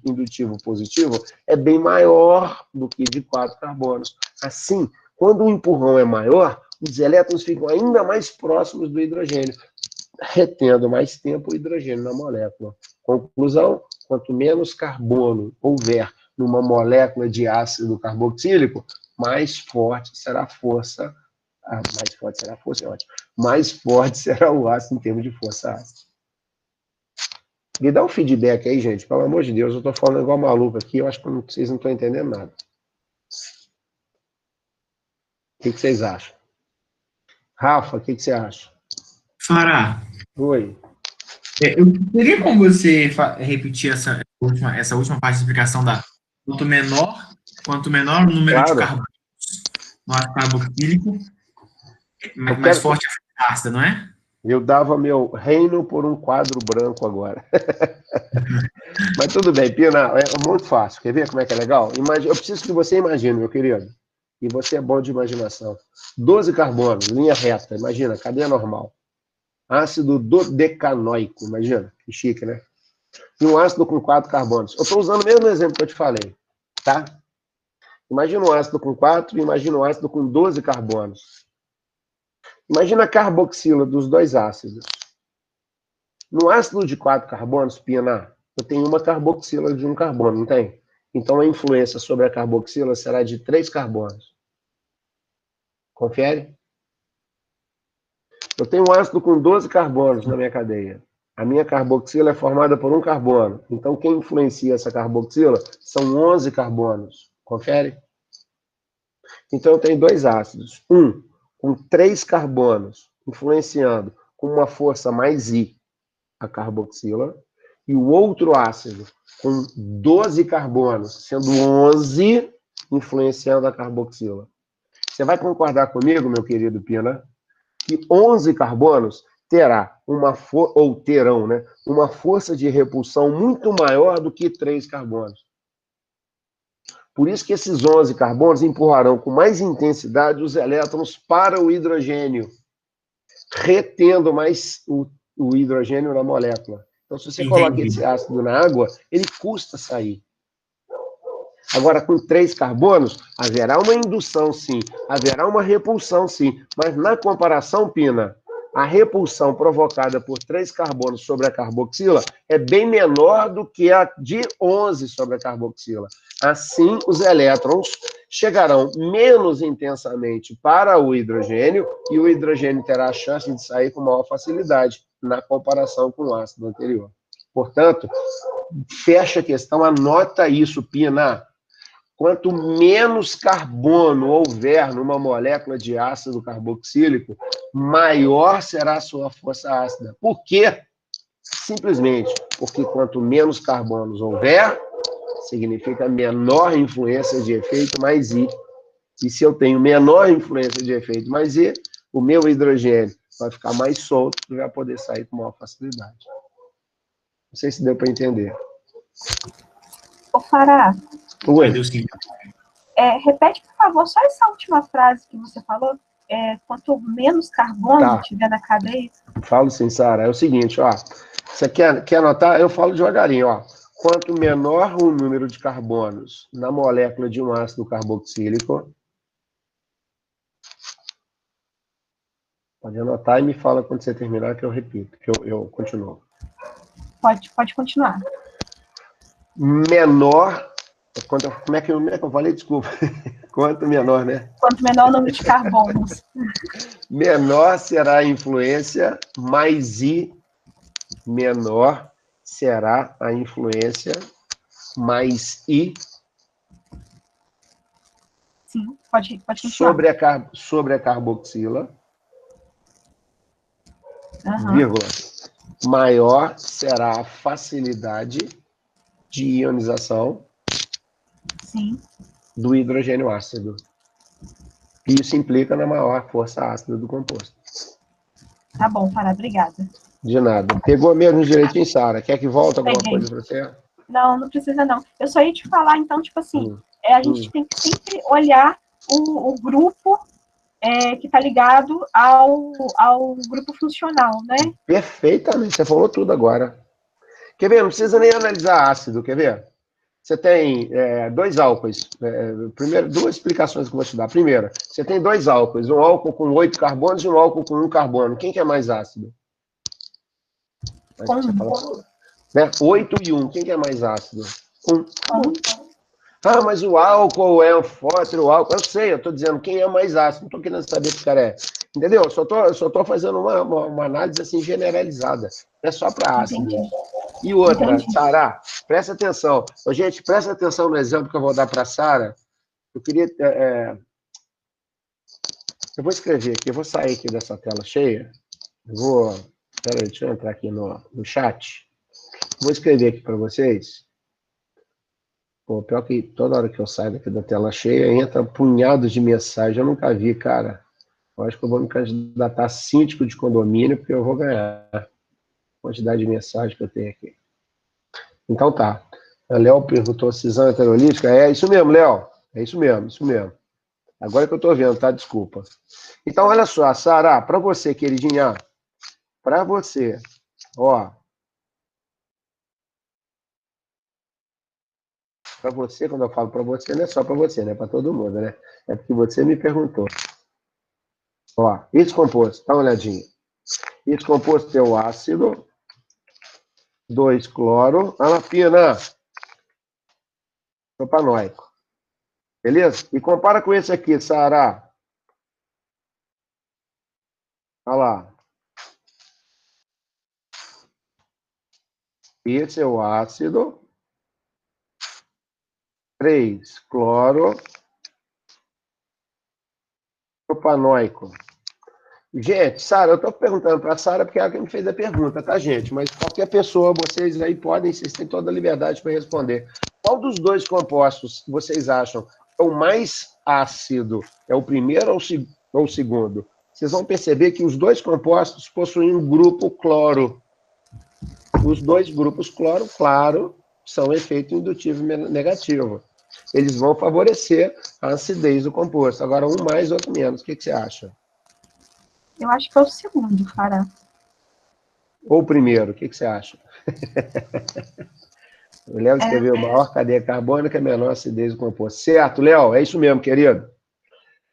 S1: indutivo positivo é bem maior do que de 4 carbonos. Assim, quando o empurrão é maior, os elétrons ficam ainda mais próximos do hidrogênio, retendo mais tempo o hidrogênio na molécula. Conclusão, quanto menos carbono houver numa molécula de ácido carboxílico, mais forte será a força. Mais forte será a força, é ótimo. Mais forte será o ácido em termos de força ácida. Me dá um feedback aí, gente, pelo amor de Deus, eu estou falando igual maluco aqui, eu acho que vocês não estão entendendo nada. O que vocês acham? Rafa, o que você acha?
S3: Fará,
S1: Oi.
S3: eu teria como você repetir essa última parte da explicação da quanto menor o número de
S1: Claro.
S3: carbonos no ácido carboxílico, mais forte a ácida, não é?
S1: Eu dava meu reino por um quadro branco agora. Mas tudo bem, Pina, é muito fácil. Quer ver como é que é legal? Eu preciso que você imagine, meu querido. E você é bom de imaginação. 12 carbonos, linha reta, imagina, cadeia normal. Ácido dodecanoico, imagina, que chique, né? E um ácido com 4 carbonos. Eu estou usando o mesmo exemplo que eu te falei, tá? Imagina um ácido com 4 e imagina um ácido com 12 carbonos. Imagina a carboxila dos dois ácidos. No ácido de 4 carbonos, Pina, eu tenho uma carboxila de um carbono, não tem? Então a influência sobre a carboxila será de 3 carbonos. Confere? Eu tenho um ácido com 12 carbonos na minha cadeia. A minha carboxila é formada por um carbono. Então quem influencia essa carboxila são 11 carbonos. Confere? Então eu tenho dois ácidos. Um com 3 carbonos, influenciando com uma força mais I a carboxila, e o outro ácido com 12 carbonos, sendo 11 influenciando a carboxila. Você vai concordar comigo, meu querido Pina, que 11 carbonos terão uma força de repulsão muito maior do que 3 carbonos. Por isso que esses 11 carbonos empurrarão com mais intensidade os elétrons para o hidrogênio, retendo mais o hidrogênio na molécula. Então, se você coloca esse ácido na água, ele custa sair. Agora, com 3 carbonos, haverá uma indução, sim. Haverá uma repulsão, sim. Mas, na comparação, Pina, a repulsão provocada por 3 carbonos sobre a carboxila é bem menor do que a de 11 sobre a carboxila. Assim, os elétrons chegarão menos intensamente para o hidrogênio e o hidrogênio terá a chance de sair com maior facilidade na comparação com o ácido anterior. Portanto, fecha a questão, anota isso, Pina. Quanto menos carbono houver numa molécula de ácido carboxílico, maior será a sua força ácida. Por quê? Simplesmente porque quanto menos carbonos houver, significa menor influência de efeito mais I. E se eu tenho menor influência de efeito mais I, o meu hidrogênio vai ficar mais solto e vai poder sair com maior facilidade. Não sei se deu para entender.
S4: Ô, Fará.
S1: Oi.
S4: Repete, por favor, só essa última frase que você falou. Quanto menos carbono tiver na cadeia.
S1: Falo sim, Sara. É o seguinte, ó. Você quer anotar? Eu falo devagarinho, ó. Quanto menor o número de carbonos na molécula de um ácido carboxílico, pode anotar e me fala quando você terminar que eu repito, que eu continuo.
S4: Pode continuar.
S1: Menor, como é que eu falei? Desculpa. Quanto menor, né?
S4: Quanto menor o número de carbonos.
S1: Menor será a influência, mais I, menor será a influência, mais I.
S4: Sim, pode continuar.
S1: Sobre a carboxila,
S4: Uhum.
S1: vírgula, maior será a facilidade de ionização do hidrogênio ácido. Isso implica na maior força ácida do composto.
S4: Tá bom, Fará, obrigada.
S1: De nada. Pegou mesmo direitinho, Sara? Quer que volte alguma coisa para você?
S4: Não precisa não. Eu só ia te falar, então, tipo assim, a gente tem que sempre olhar o grupo que está ligado ao grupo funcional, né?
S1: Perfeitamente, você falou tudo agora. Quer ver? Não precisa nem analisar ácido, quer ver? Você tem dois álcoois. Primeiro, duas explicações que eu vou te dar. Primeira, você tem dois álcoois, um álcool com 8 carbonos e um álcool com 1 carbono. Quem que é mais ácido? Você fala, né? 8 e 1, quem que é mais ácido? 1. Ah, mas o álcool é anfótero, o álcool... Eu sei, eu estou dizendo quem é mais ácido. Não estou querendo saber que cara é. Entendeu? Eu só tô fazendo uma análise assim generalizada. Não é só para ácido.
S4: Entendi.
S1: E outra,
S4: Entendi.
S1: Sara, presta atenção. Ô, gente, presta atenção no exemplo que eu vou dar para a Sara. Eu queria... eu vou escrever aqui, eu vou sair aqui dessa tela cheia. Peraí, deixa eu entrar aqui no chat. Vou escrever aqui para vocês. Pô, pior que toda hora que eu saio daqui da tela cheia, entra punhados de mensagem. Eu nunca vi, cara. Eu acho que eu vou me candidatar a síndico de condomínio, porque eu vou ganhar a quantidade de mensagem que eu tenho aqui. Então tá. A Léo perguntou cisão heterolítica. É isso mesmo, Léo. É isso mesmo, isso mesmo. Agora que eu tô vendo, tá? Desculpa. Então, olha só, Sara, para você, queridinha, para você, ó. Para você, quando eu falo para você, não é só para você, né? Para todo mundo, né? É porque você me perguntou. Ó, esse composto, dá uma olhadinha. Esse composto é o ácido, 2-cloro, anapina, propanóico. Beleza? E compara com esse aqui, Sara. Olha lá. Esse é o ácido, 3-cloro, propanóico. Gente, Sara, eu estou perguntando para a Sara porque é ela que me fez a pergunta, tá, gente? Mas qualquer pessoa, vocês aí podem, vocês têm toda a liberdade para responder. Qual dos dois compostos vocês acham é o mais ácido? É o primeiro ou o segundo? Vocês vão perceber que os dois compostos possuem um grupo cloro. Os dois grupos cloro, claro, são efeito indutivo negativo. Eles vão favorecer a acidez do composto. Agora, um mais, outro menos. O que você acha?
S4: Eu acho que é o segundo, Fará.
S1: Ou o primeiro, o que você acha? O Léo escreveu maior cadeia carbônica, menor acidez do composto. Certo, Léo, é isso mesmo, querido.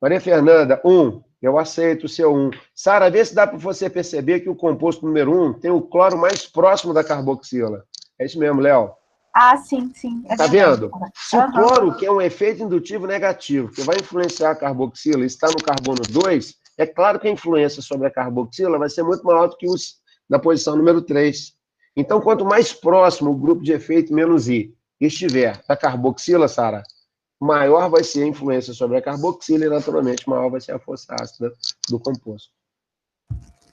S1: Maria Fernanda, 1. Eu aceito o seu 1. Sara, vê se dá para você perceber que o composto número 1 tem o cloro mais próximo da carboxila. É isso mesmo, Léo.
S4: Ah, sim, sim.
S1: Tá vendo? Se o cloro, que é um efeito indutivo negativo, que vai influenciar a carboxila, está no carbono 2, é claro que a influência sobre a carboxila vai ser muito maior do que na posição número 3. Então, quanto mais próximo o grupo de efeito menos I estiver da carboxila, Sara, maior vai ser a influência sobre a carboxila e, naturalmente, maior vai ser a força ácida do composto.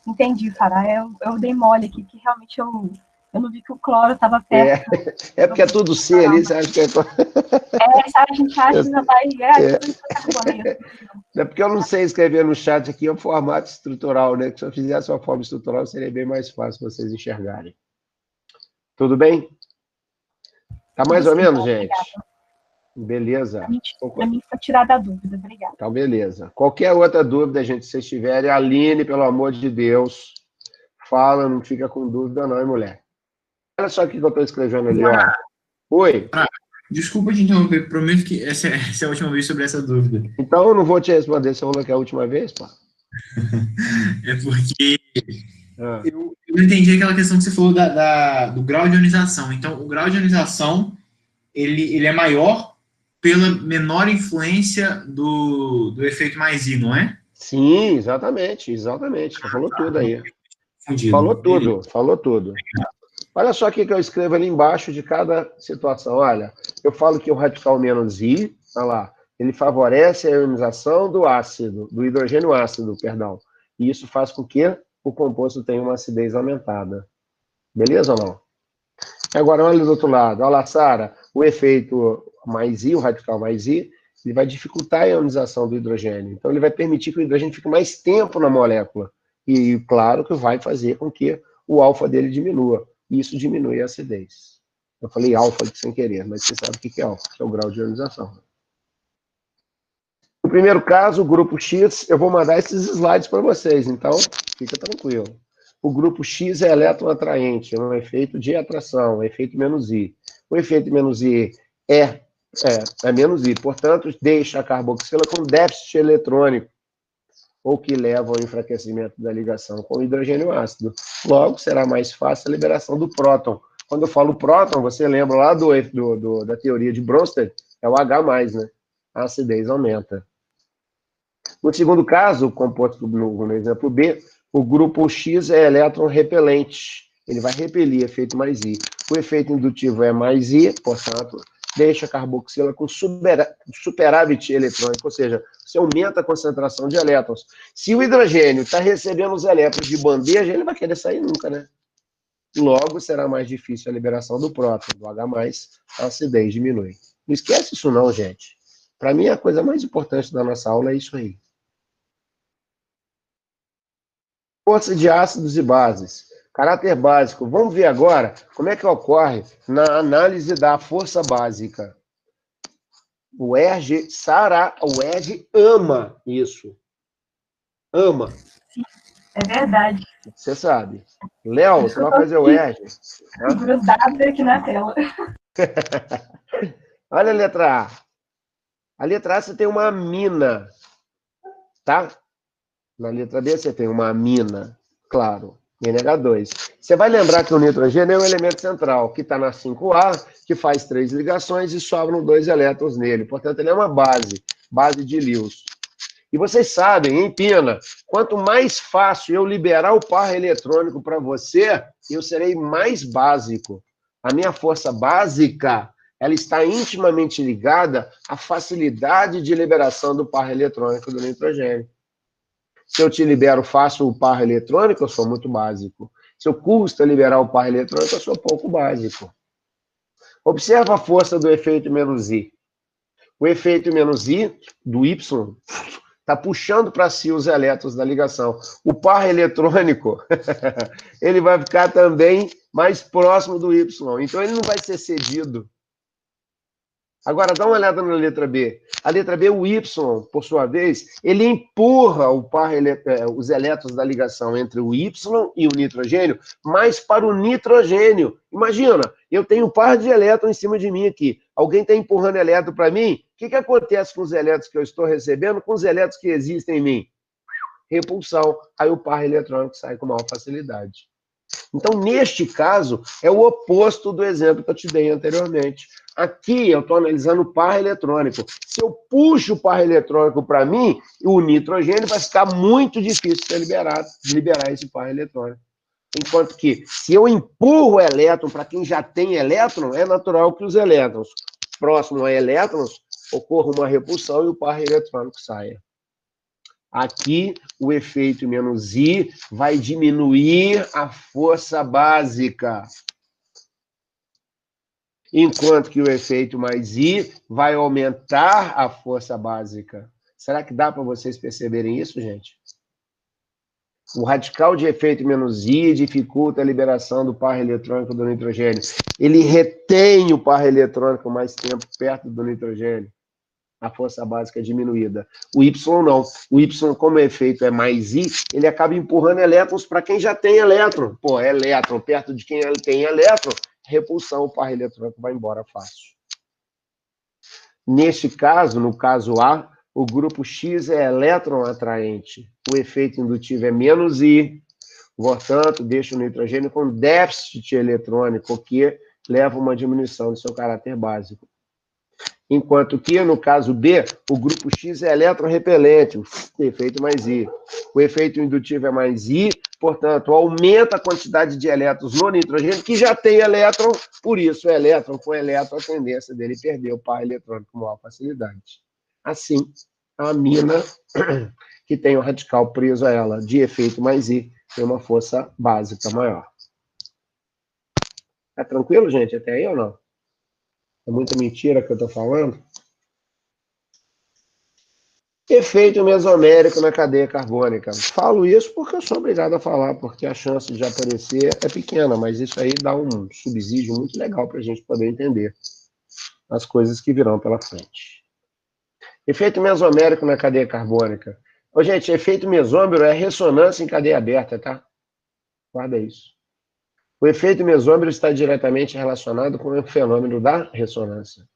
S4: Entendi, Fará. Eu dei mole aqui, que realmente eu não vi que o cloro estava perto.
S1: É porque é tudo C ali, você acha que é...
S4: A gente acha que não vai...
S1: É porque eu não sei escrever no chat aqui, é um formato estrutural, né? Que se eu fizesse uma forma estrutural, seria bem mais fácil vocês enxergarem. Tudo bem? Tá mais ou menos, gente? Beleza.
S4: Para mim foi tirada a dúvida, obrigada.
S1: Então, beleza. Qualquer outra dúvida, gente, se vocês tiverem, Aline, pelo amor de Deus, fala, não fica com dúvida não, hein, mulher? Olha só o que eu estou escrevendo ali, ó. Oi.
S3: Desculpa te interromper, prometo que essa é a última vez sobre essa dúvida.
S1: Então, eu não vou te responder, você falou que é a última vez, pá.
S3: É porque eu entendi aquela questão que você falou do grau de ionização. Então, o grau de ionização, ele é maior pela menor influência do efeito mais I, não é?
S1: Sim, exatamente, exatamente. Você falou tudo aí. Falou tudo. Olha só o que eu escrevo ali embaixo de cada situação. Olha, eu falo que o radical menos I, olha lá, ele favorece a ionização do ácido, do hidrogênio ácido, perdão. E isso faz com que o composto tenha uma acidez aumentada. Beleza ou não? Agora, olha do outro lado. Olha lá, Sara, o efeito mais I, o radical mais I, ele vai dificultar a ionização do hidrogênio. Então, ele vai permitir que o hidrogênio fique mais tempo na molécula. E, claro, que vai fazer com que o alfa dele diminua. E isso diminui a acidez. Eu falei alfa sem querer, mas você sabe o que é alfa, que é o grau de ionização. No primeiro caso, o grupo X, eu vou mandar esses slides para vocês, então fica tranquilo. O grupo X é elétron atraente, é um efeito de atração, efeito menos I. O efeito menos I é menos I, portanto, deixa a carboxila com déficit eletrônico, ou que leva ao enfraquecimento da ligação com o hidrogênio ácido. Logo, será mais fácil a liberação do próton. Quando eu falo próton, você lembra lá da teoria de Bronsted, é o H+, né? A acidez aumenta. No segundo caso, composto no exemplo B, o grupo X é elétron repelente. Ele vai repelir efeito mais I. O efeito indutivo é mais I, portanto, deixa a carboxila com superávit eletrônico, ou seja, você aumenta a concentração de elétrons. Se o hidrogênio está recebendo os elétrons de bandeja, ele não vai querer sair nunca, né? Logo, será mais difícil a liberação do próton, do H+, a acidez diminui. Não esquece isso não, gente. Para mim, a coisa mais importante da nossa aula é isso aí. Força de ácidos e bases. Caráter básico. Vamos ver agora como é que ocorre na análise da força básica. O ERG ama isso. Ama.
S4: Sim, é verdade.
S1: Você sabe. Léo, você vai fazer o ERG.
S4: Grudado aqui na tela.
S1: Olha a letra A. A letra A você tem uma amina, tá? Na letra B você tem uma amina, claro, NH2. Você vai lembrar que o nitrogênio é o elemento central, que está na 5A, que faz 3 ligações e sobram 2 elétrons nele. Portanto, ele é uma base de Lewis. E vocês sabem, em Pina, quanto mais fácil eu liberar o par eletrônico para você, eu serei mais básico. A minha força básica, ela está intimamente ligada à facilidade de liberação do par eletrônico do nitrogênio. Se eu te libero fácil o par eletrônico, eu sou muito básico. Se eu custa liberar o par eletrônico, eu sou pouco básico. Observa a força do efeito menos I. O efeito menos I, do Y, está puxando para si os elétrons da ligação. O par eletrônico, ele vai ficar também mais próximo do Y. Então, ele não vai ser cedido. Agora, dá uma olhada na letra B. A letra B, o Y, por sua vez, ele empurra os elétrons da ligação entre o Y e o nitrogênio mais para o nitrogênio. Imagina, eu tenho um par de elétrons em cima de mim aqui. Alguém está empurrando elétron para mim? O que acontece com os elétrons que eu estou recebendo com os elétrons que existem em mim? Repulsão. Aí o par eletrônico sai com maior facilidade. Então, neste caso, é o oposto do exemplo que eu te dei anteriormente. Aqui, eu estou analisando o par eletrônico. Se eu puxo o par eletrônico para mim, o nitrogênio vai ficar muito difícil de liberar esse par eletrônico. Enquanto que, se eu empurro o elétron para quem já tem elétron, é natural que os elétrons próximos a elétrons ocorra uma repulsão e o par eletrônico saia. Aqui, o efeito menos I vai diminuir a força básica. Enquanto que o efeito mais I vai aumentar a força básica. Será que dá para vocês perceberem isso, gente? O radical de efeito menos I dificulta a liberação do par eletrônico do nitrogênio. Ele retém o par eletrônico mais tempo perto do nitrogênio. A força básica é diminuída. O Y não. O Y, como o efeito é mais I, ele acaba empurrando elétrons para quem já tem elétron. Pô, elétron perto de quem tem elétron, repulsão, o par eletrônico vai embora fácil. Neste caso, no caso A, o grupo X é elétron atraente. O efeito indutivo é menos I, portanto, deixa o nitrogênio com déficit eletrônico, o que leva a uma diminuição do seu caráter básico. Enquanto que, no caso B, o grupo X é elétron repelente, efeito mais I. O efeito indutivo é mais I, portanto, aumenta a quantidade de elétrons no nitrogênio, que já tem elétron, por isso, elétron com elétron, a tendência dele perder o par eletrônico com maior facilidade. Assim, a amina, que tem o radical preso a ela, de efeito mais I, tem uma força básica maior. Tá tranquilo, gente? Até aí ou não? É muita mentira que eu estou falando? Efeito mesomérico na cadeia carbônica. Falo isso porque eu sou obrigado a falar, porque a chance de aparecer é pequena, mas isso aí dá um subsídio muito legal para a gente poder entender as coisas que virão pela frente. Efeito mesomérico na cadeia carbônica. Ô, gente, efeito mesômero é ressonância em cadeia aberta, tá? Guarda isso. O efeito mesômero está diretamente relacionado com o fenômeno da ressonância.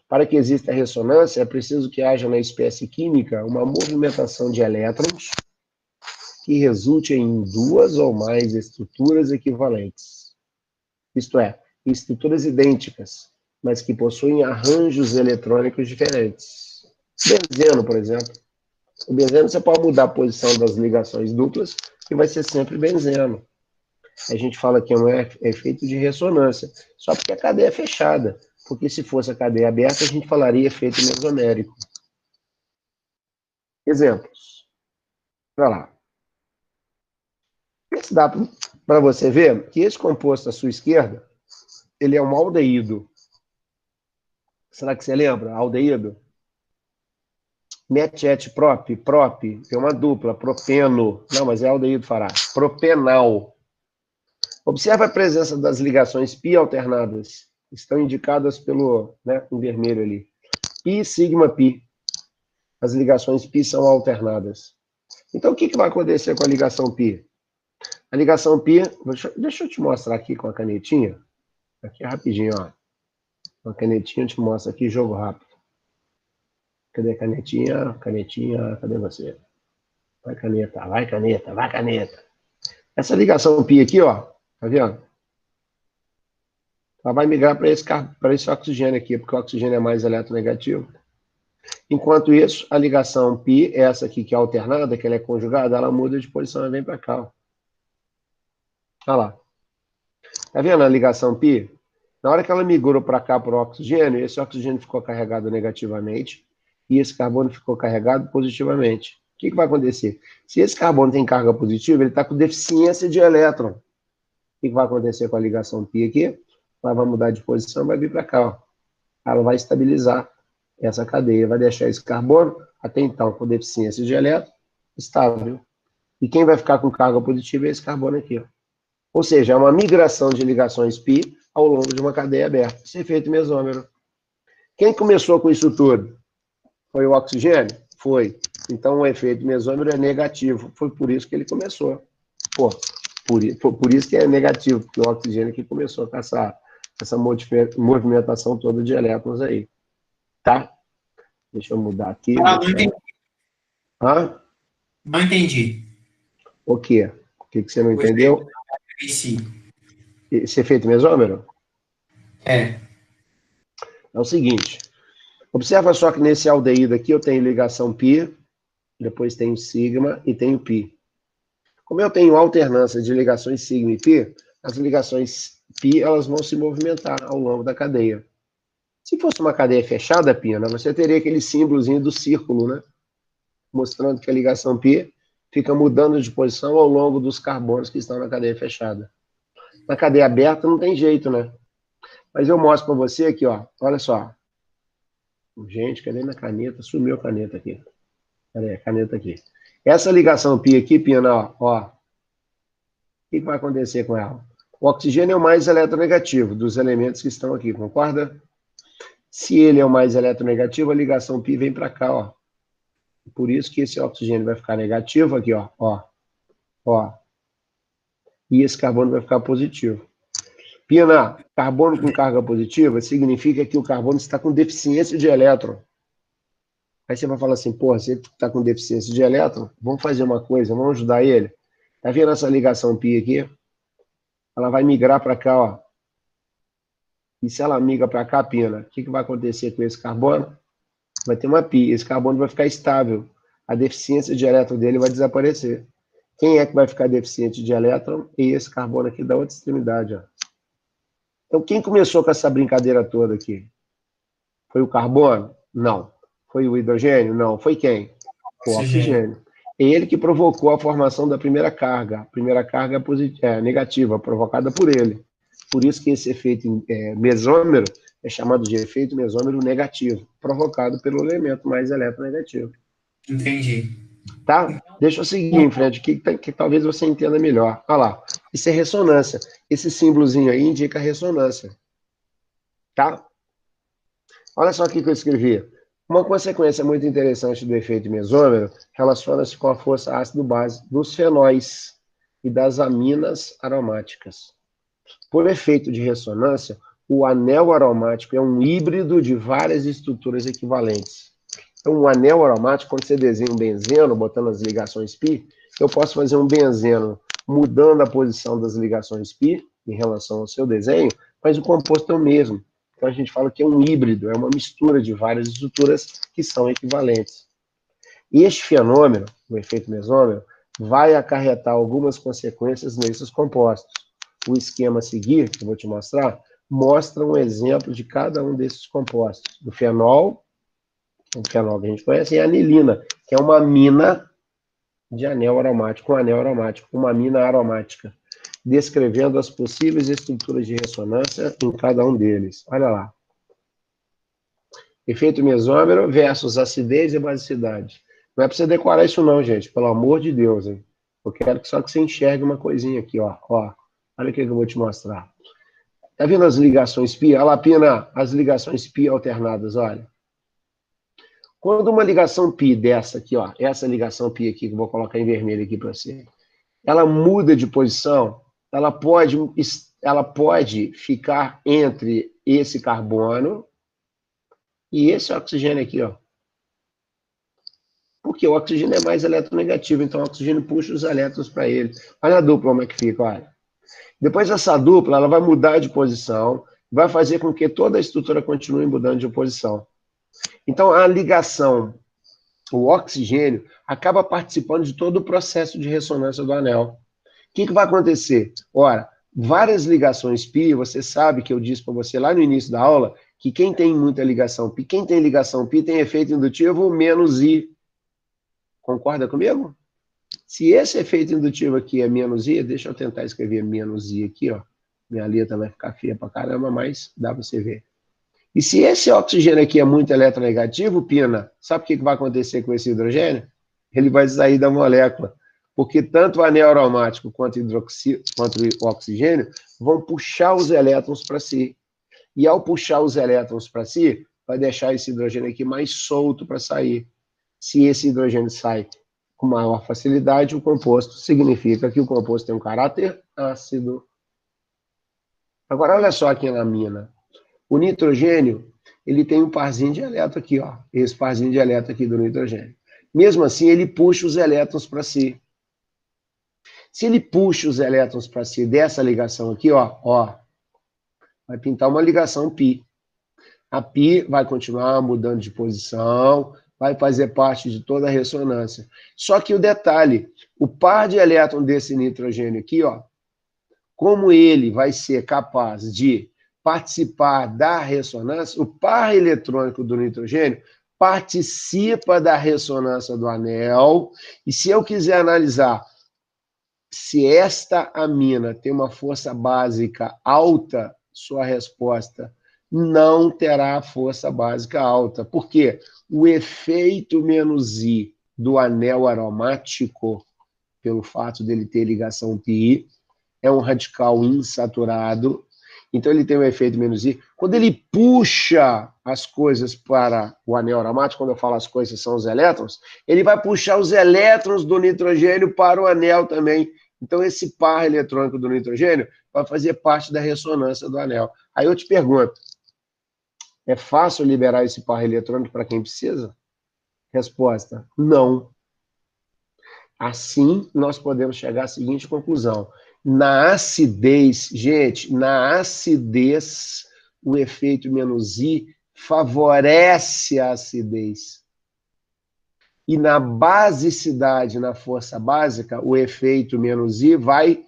S1: Para que exista ressonância, é preciso que haja na espécie química uma movimentação de elétrons que resulte em duas ou mais estruturas equivalentes. Isto é, estruturas idênticas, mas que possuem arranjos eletrônicos diferentes. Benzeno, por exemplo. O benzeno você pode mudar a posição das ligações duplas, que vai ser sempre benzeno. A gente fala que é um efeito de ressonância, só porque a cadeia é fechada. Porque se fosse a cadeia aberta, a gente falaria efeito mesomérico. Exemplos. Olha lá. Esse dá para você ver que esse composto à sua esquerda, ele é um aldeído. Será que você lembra? Aldeído. Metet-prop, tem uma dupla, propeno. Não, mas é aldeído, fará. Propenal. Observe a presença das ligações pi alternadas. Estão indicadas pelo, em vermelho ali. Pi, sigma, pi. As ligações pi são alternadas. Então, o que vai acontecer com a ligação pi? A ligação pi... Deixa eu te mostrar aqui com a canetinha. Aqui rapidinho, ó. Com a canetinha eu te mostro aqui, jogo rápido. Cadê a canetinha? Canetinha, cadê você? Vai caneta, vai caneta, vai caneta. Essa ligação pi aqui, ó. Tá vendo? Ela vai migrar para esse oxigênio aqui, porque o oxigênio é mais eletronegativo. Enquanto isso, a ligação π, essa aqui que é alternada, que ela é conjugada, ela muda de posição e vem para cá. Ó. Olha lá. Tá vendo a ligação π? Na hora que ela migrou para cá para o oxigênio, esse oxigênio ficou carregado negativamente e esse carbono ficou carregado positivamente. O que vai acontecer? Se esse carbono tem carga positiva, ele está com deficiência de elétron. O que vai acontecer com a ligação π aqui? Ela vai mudar de posição e vai vir para cá. Ó. Ela vai estabilizar essa cadeia, vai deixar esse carbono, até então, com deficiência de elétron, estável. E quem vai ficar com carga positiva é esse carbono aqui. Ó. Ou seja, é uma migração de ligações π ao longo de uma cadeia aberta. Esse efeito mesômero. Quem começou com isso tudo? Foi o oxigênio? Foi. Então, o efeito mesômero é negativo. Foi por isso que ele começou. Pô, por isso que é negativo, porque o oxigênio que começou com essa movimentação toda de elétrons aí. Tá? Deixa eu mudar aqui.
S3: Não entendi.
S1: Hã?
S3: Não entendi.
S1: O quê? O que você não entendeu? Esse efeito mesômero?
S3: É.
S1: É o seguinte. Observa só que nesse aldeído aqui eu tenho ligação π, depois tenho sigma e tenho π. Como eu tenho alternância de ligações sigma e π, as ligações π elas vão se movimentar ao longo da cadeia. Se fosse uma cadeia fechada, Pina, você teria aquele símbolozinho do círculo, né? Mostrando que a ligação π fica mudando de posição ao longo dos carbonos que estão na cadeia fechada. Na cadeia aberta não tem jeito, né? Mas eu mostro para você aqui, ó. Olha só. Gente, cadê minha caneta? Sumiu a caneta aqui. Cadê a caneta aqui? Essa ligação π aqui, Pina, ó. O que vai acontecer com ela? O oxigênio é o mais eletronegativo dos elementos que estão aqui, concorda? Se ele é o mais eletronegativo, a ligação π vem para cá, ó. Por isso que esse oxigênio vai ficar negativo aqui, ó. Ó. E esse carbono vai ficar positivo. Pina, carbono com carga positiva significa que o carbono está com deficiência de elétron. Aí você vai falar assim, porra, você está com deficiência de elétron, vamos fazer uma coisa, vamos ajudar ele. Tá vendo essa ligação π aqui? Ela vai migrar para cá, ó. E se ela migra para cá, Pina, o que vai acontecer com esse carbono? Vai ter uma π, esse carbono vai ficar estável. A deficiência de elétron dele vai desaparecer. Quem é que vai ficar deficiente de elétron? E esse carbono aqui da outra extremidade, ó. Então, quem começou com essa brincadeira toda aqui? Foi o carbono? Não. Foi o hidrogênio? Não. Foi quem? O oxigênio. É ele que provocou a formação da primeira carga. A primeira carga é negativa, provocada por ele. Por isso que esse efeito mesômero é chamado de efeito mesômero negativo, provocado pelo elemento mais eletronegativo.
S3: Entendi.
S1: Tá? Deixa eu seguir em frente, que talvez você entenda melhor. Olha lá. Isso é ressonância. Esse símbolozinho aí indica ressonância. Tá? Olha só o que eu escrevi. Uma consequência muito interessante do efeito mesômero relaciona-se com a força ácido-base dos fenóis e das aminas aromáticas. Por efeito de ressonância, o anel aromático é um híbrido de várias estruturas equivalentes. Então, um anel aromático, quando você desenha um benzeno, botando as ligações π, eu posso fazer um benzeno mudando a posição das ligações π em relação ao seu desenho, mas o composto é o mesmo. Então, a gente fala que é um híbrido, é uma mistura de várias estruturas que são equivalentes. E este fenômeno, o efeito mesômero, vai acarretar algumas consequências nesses compostos. O esquema a seguir, que eu vou te mostrar, mostra um exemplo de cada um desses compostos. O fenol que a gente conhece, é a anilina, que é uma amina de anel aromático, uma amina aromática, descrevendo as possíveis estruturas de ressonância em cada um deles. Olha lá. Efeito mesômero versus acidez e basicidade. Não é para você decorar isso não, gente, pelo amor de Deus, hein? Eu quero só que você enxergue uma coisinha aqui, ó. Olha o que eu vou te mostrar. Tá vendo as ligações π? Olha lá, Pina, as ligações π alternadas, olha. Quando uma ligação π dessa aqui, ó, essa ligação π aqui, que eu vou colocar em vermelho aqui para você, ela muda de posição, ela pode ficar entre esse carbono e esse oxigênio aqui, ó. Porque o oxigênio é mais eletronegativo, então o oxigênio puxa os elétrons para ele. Olha a dupla como é que fica, olha. Depois essa dupla, ela vai mudar de posição, vai fazer com que toda a estrutura continue mudando de posição. Então, a ligação, o oxigênio, acaba participando de todo o processo de ressonância do anel. O que vai acontecer? Ora, várias ligações π, você sabe que eu disse para você lá no início da aula, que quem tem muita ligação π, quem tem ligação π tem efeito indutivo menos I. Concorda comigo? Se esse efeito indutivo aqui é menos I, deixa eu tentar escrever menos I aqui, ó. Minha letra vai ficar feia pra caramba, mas dá para você ver. E se esse oxigênio aqui é muito eletronegativo, Pina, sabe o que vai acontecer com esse hidrogênio? Ele vai sair da molécula, porque tanto o anel aromático quanto o oxigênio vão puxar os elétrons para si. E ao puxar os elétrons para si, vai deixar esse hidrogênio aqui mais solto para sair. Se esse hidrogênio sai com maior facilidade, o composto significa que o composto tem um caráter ácido. Agora, olha só aqui na mina. O nitrogênio, ele tem um parzinho de elétron aqui, ó. Esse parzinho de elétron aqui do nitrogênio. Mesmo assim, ele puxa os elétrons para si. Se ele puxa os elétrons para si dessa ligação aqui, ó, vai pintar uma ligação π. A π vai continuar mudando de posição, vai fazer parte de toda a ressonância. Só que o detalhe, o par de elétrons desse nitrogênio aqui, ó, como ele vai ser capaz de participar da ressonância, o par eletrônico do nitrogênio participa da ressonância do anel, e se eu quiser analisar se esta amina tem uma força básica alta, sua resposta não terá força básica alta. Por quê? O efeito menos I do anel aromático, pelo fato dele ter ligação π, é um radical insaturado, então ele tem um efeito menos I. Quando ele puxa as coisas para o anel aromático, quando eu falo as coisas são os elétrons, ele vai puxar os elétrons do nitrogênio para o anel também. Então esse par eletrônico do nitrogênio vai fazer parte da ressonância do anel. Aí eu te pergunto, é fácil liberar esse par eletrônico para quem precisa? Resposta, não. Assim, nós podemos chegar à seguinte conclusão. Na acidez, gente, na acidez, o efeito menos I favorece a acidez. E na basicidade, na força básica, o efeito menos I vai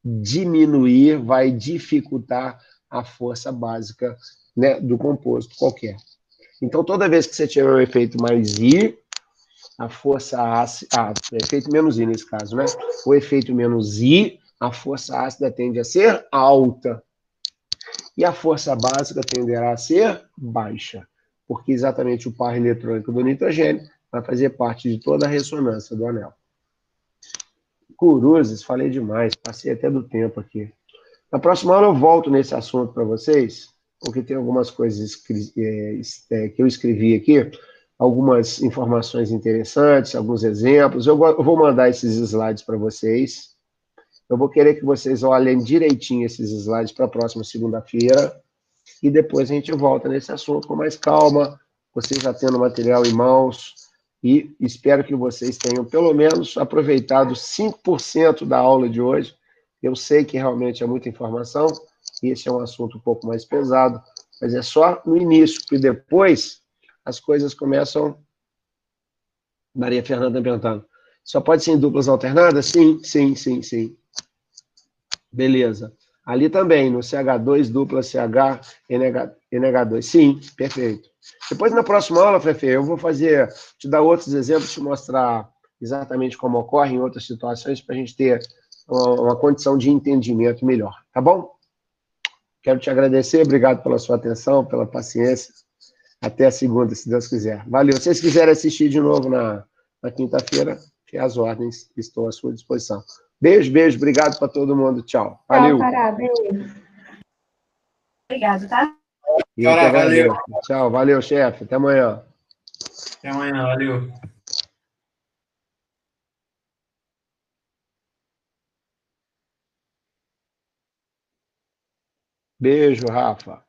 S1: diminuir, vai dificultar a força básica, né, do composto qualquer. Então, toda vez que você tiver um efeito mais I, a força ácida, efeito menos I nesse caso, né? O efeito menos I, a força ácida tende a ser alta. E a força básica tenderá a ser baixa, porque exatamente o par eletrônico do nitrogênio vai fazer parte de toda a ressonância do anel. Cruzes, falei demais, passei até do tempo aqui. Na próxima aula eu volto nesse assunto para vocês, porque tem algumas coisas que eu escrevi aqui, algumas informações interessantes, alguns exemplos. Eu vou mandar esses slides para vocês. Eu vou querer que vocês olhem direitinho esses slides para a próxima segunda-feira e depois a gente volta nesse assunto com mais calma, vocês já tendo o material em mãos, e espero que vocês tenham pelo menos aproveitado 5% da aula de hoje. Eu sei que realmente é muita informação, e esse é um assunto um pouco mais pesado, mas é só no início, porque depois as coisas começam... Maria Fernanda perguntando, só pode ser em duplas alternadas? Sim, sim, sim, sim. Beleza. Ali também, no CH2, dupla CH, NH2. Sim, perfeito. Depois, na próxima aula, Fefe, eu vou te dar outros exemplos, te mostrar exatamente como ocorre em outras situações, para a gente ter uma condição de entendimento melhor, tá bom? Quero te agradecer, obrigado pela sua atenção, pela paciência. Até a segunda, se Deus quiser. Valeu. Se vocês quiserem assistir de novo na quinta-feira, as ordens estão à sua disposição. Beijo, beijo. Obrigado para todo mundo. Tchau. Valeu.
S4: Tchau, Pará. Beijo. Obrigado, tá?
S1: Eu que agradeço. Tchau. Valeu, chefe. Até amanhã.
S3: Até amanhã. Valeu.
S1: Beijo, Rafa.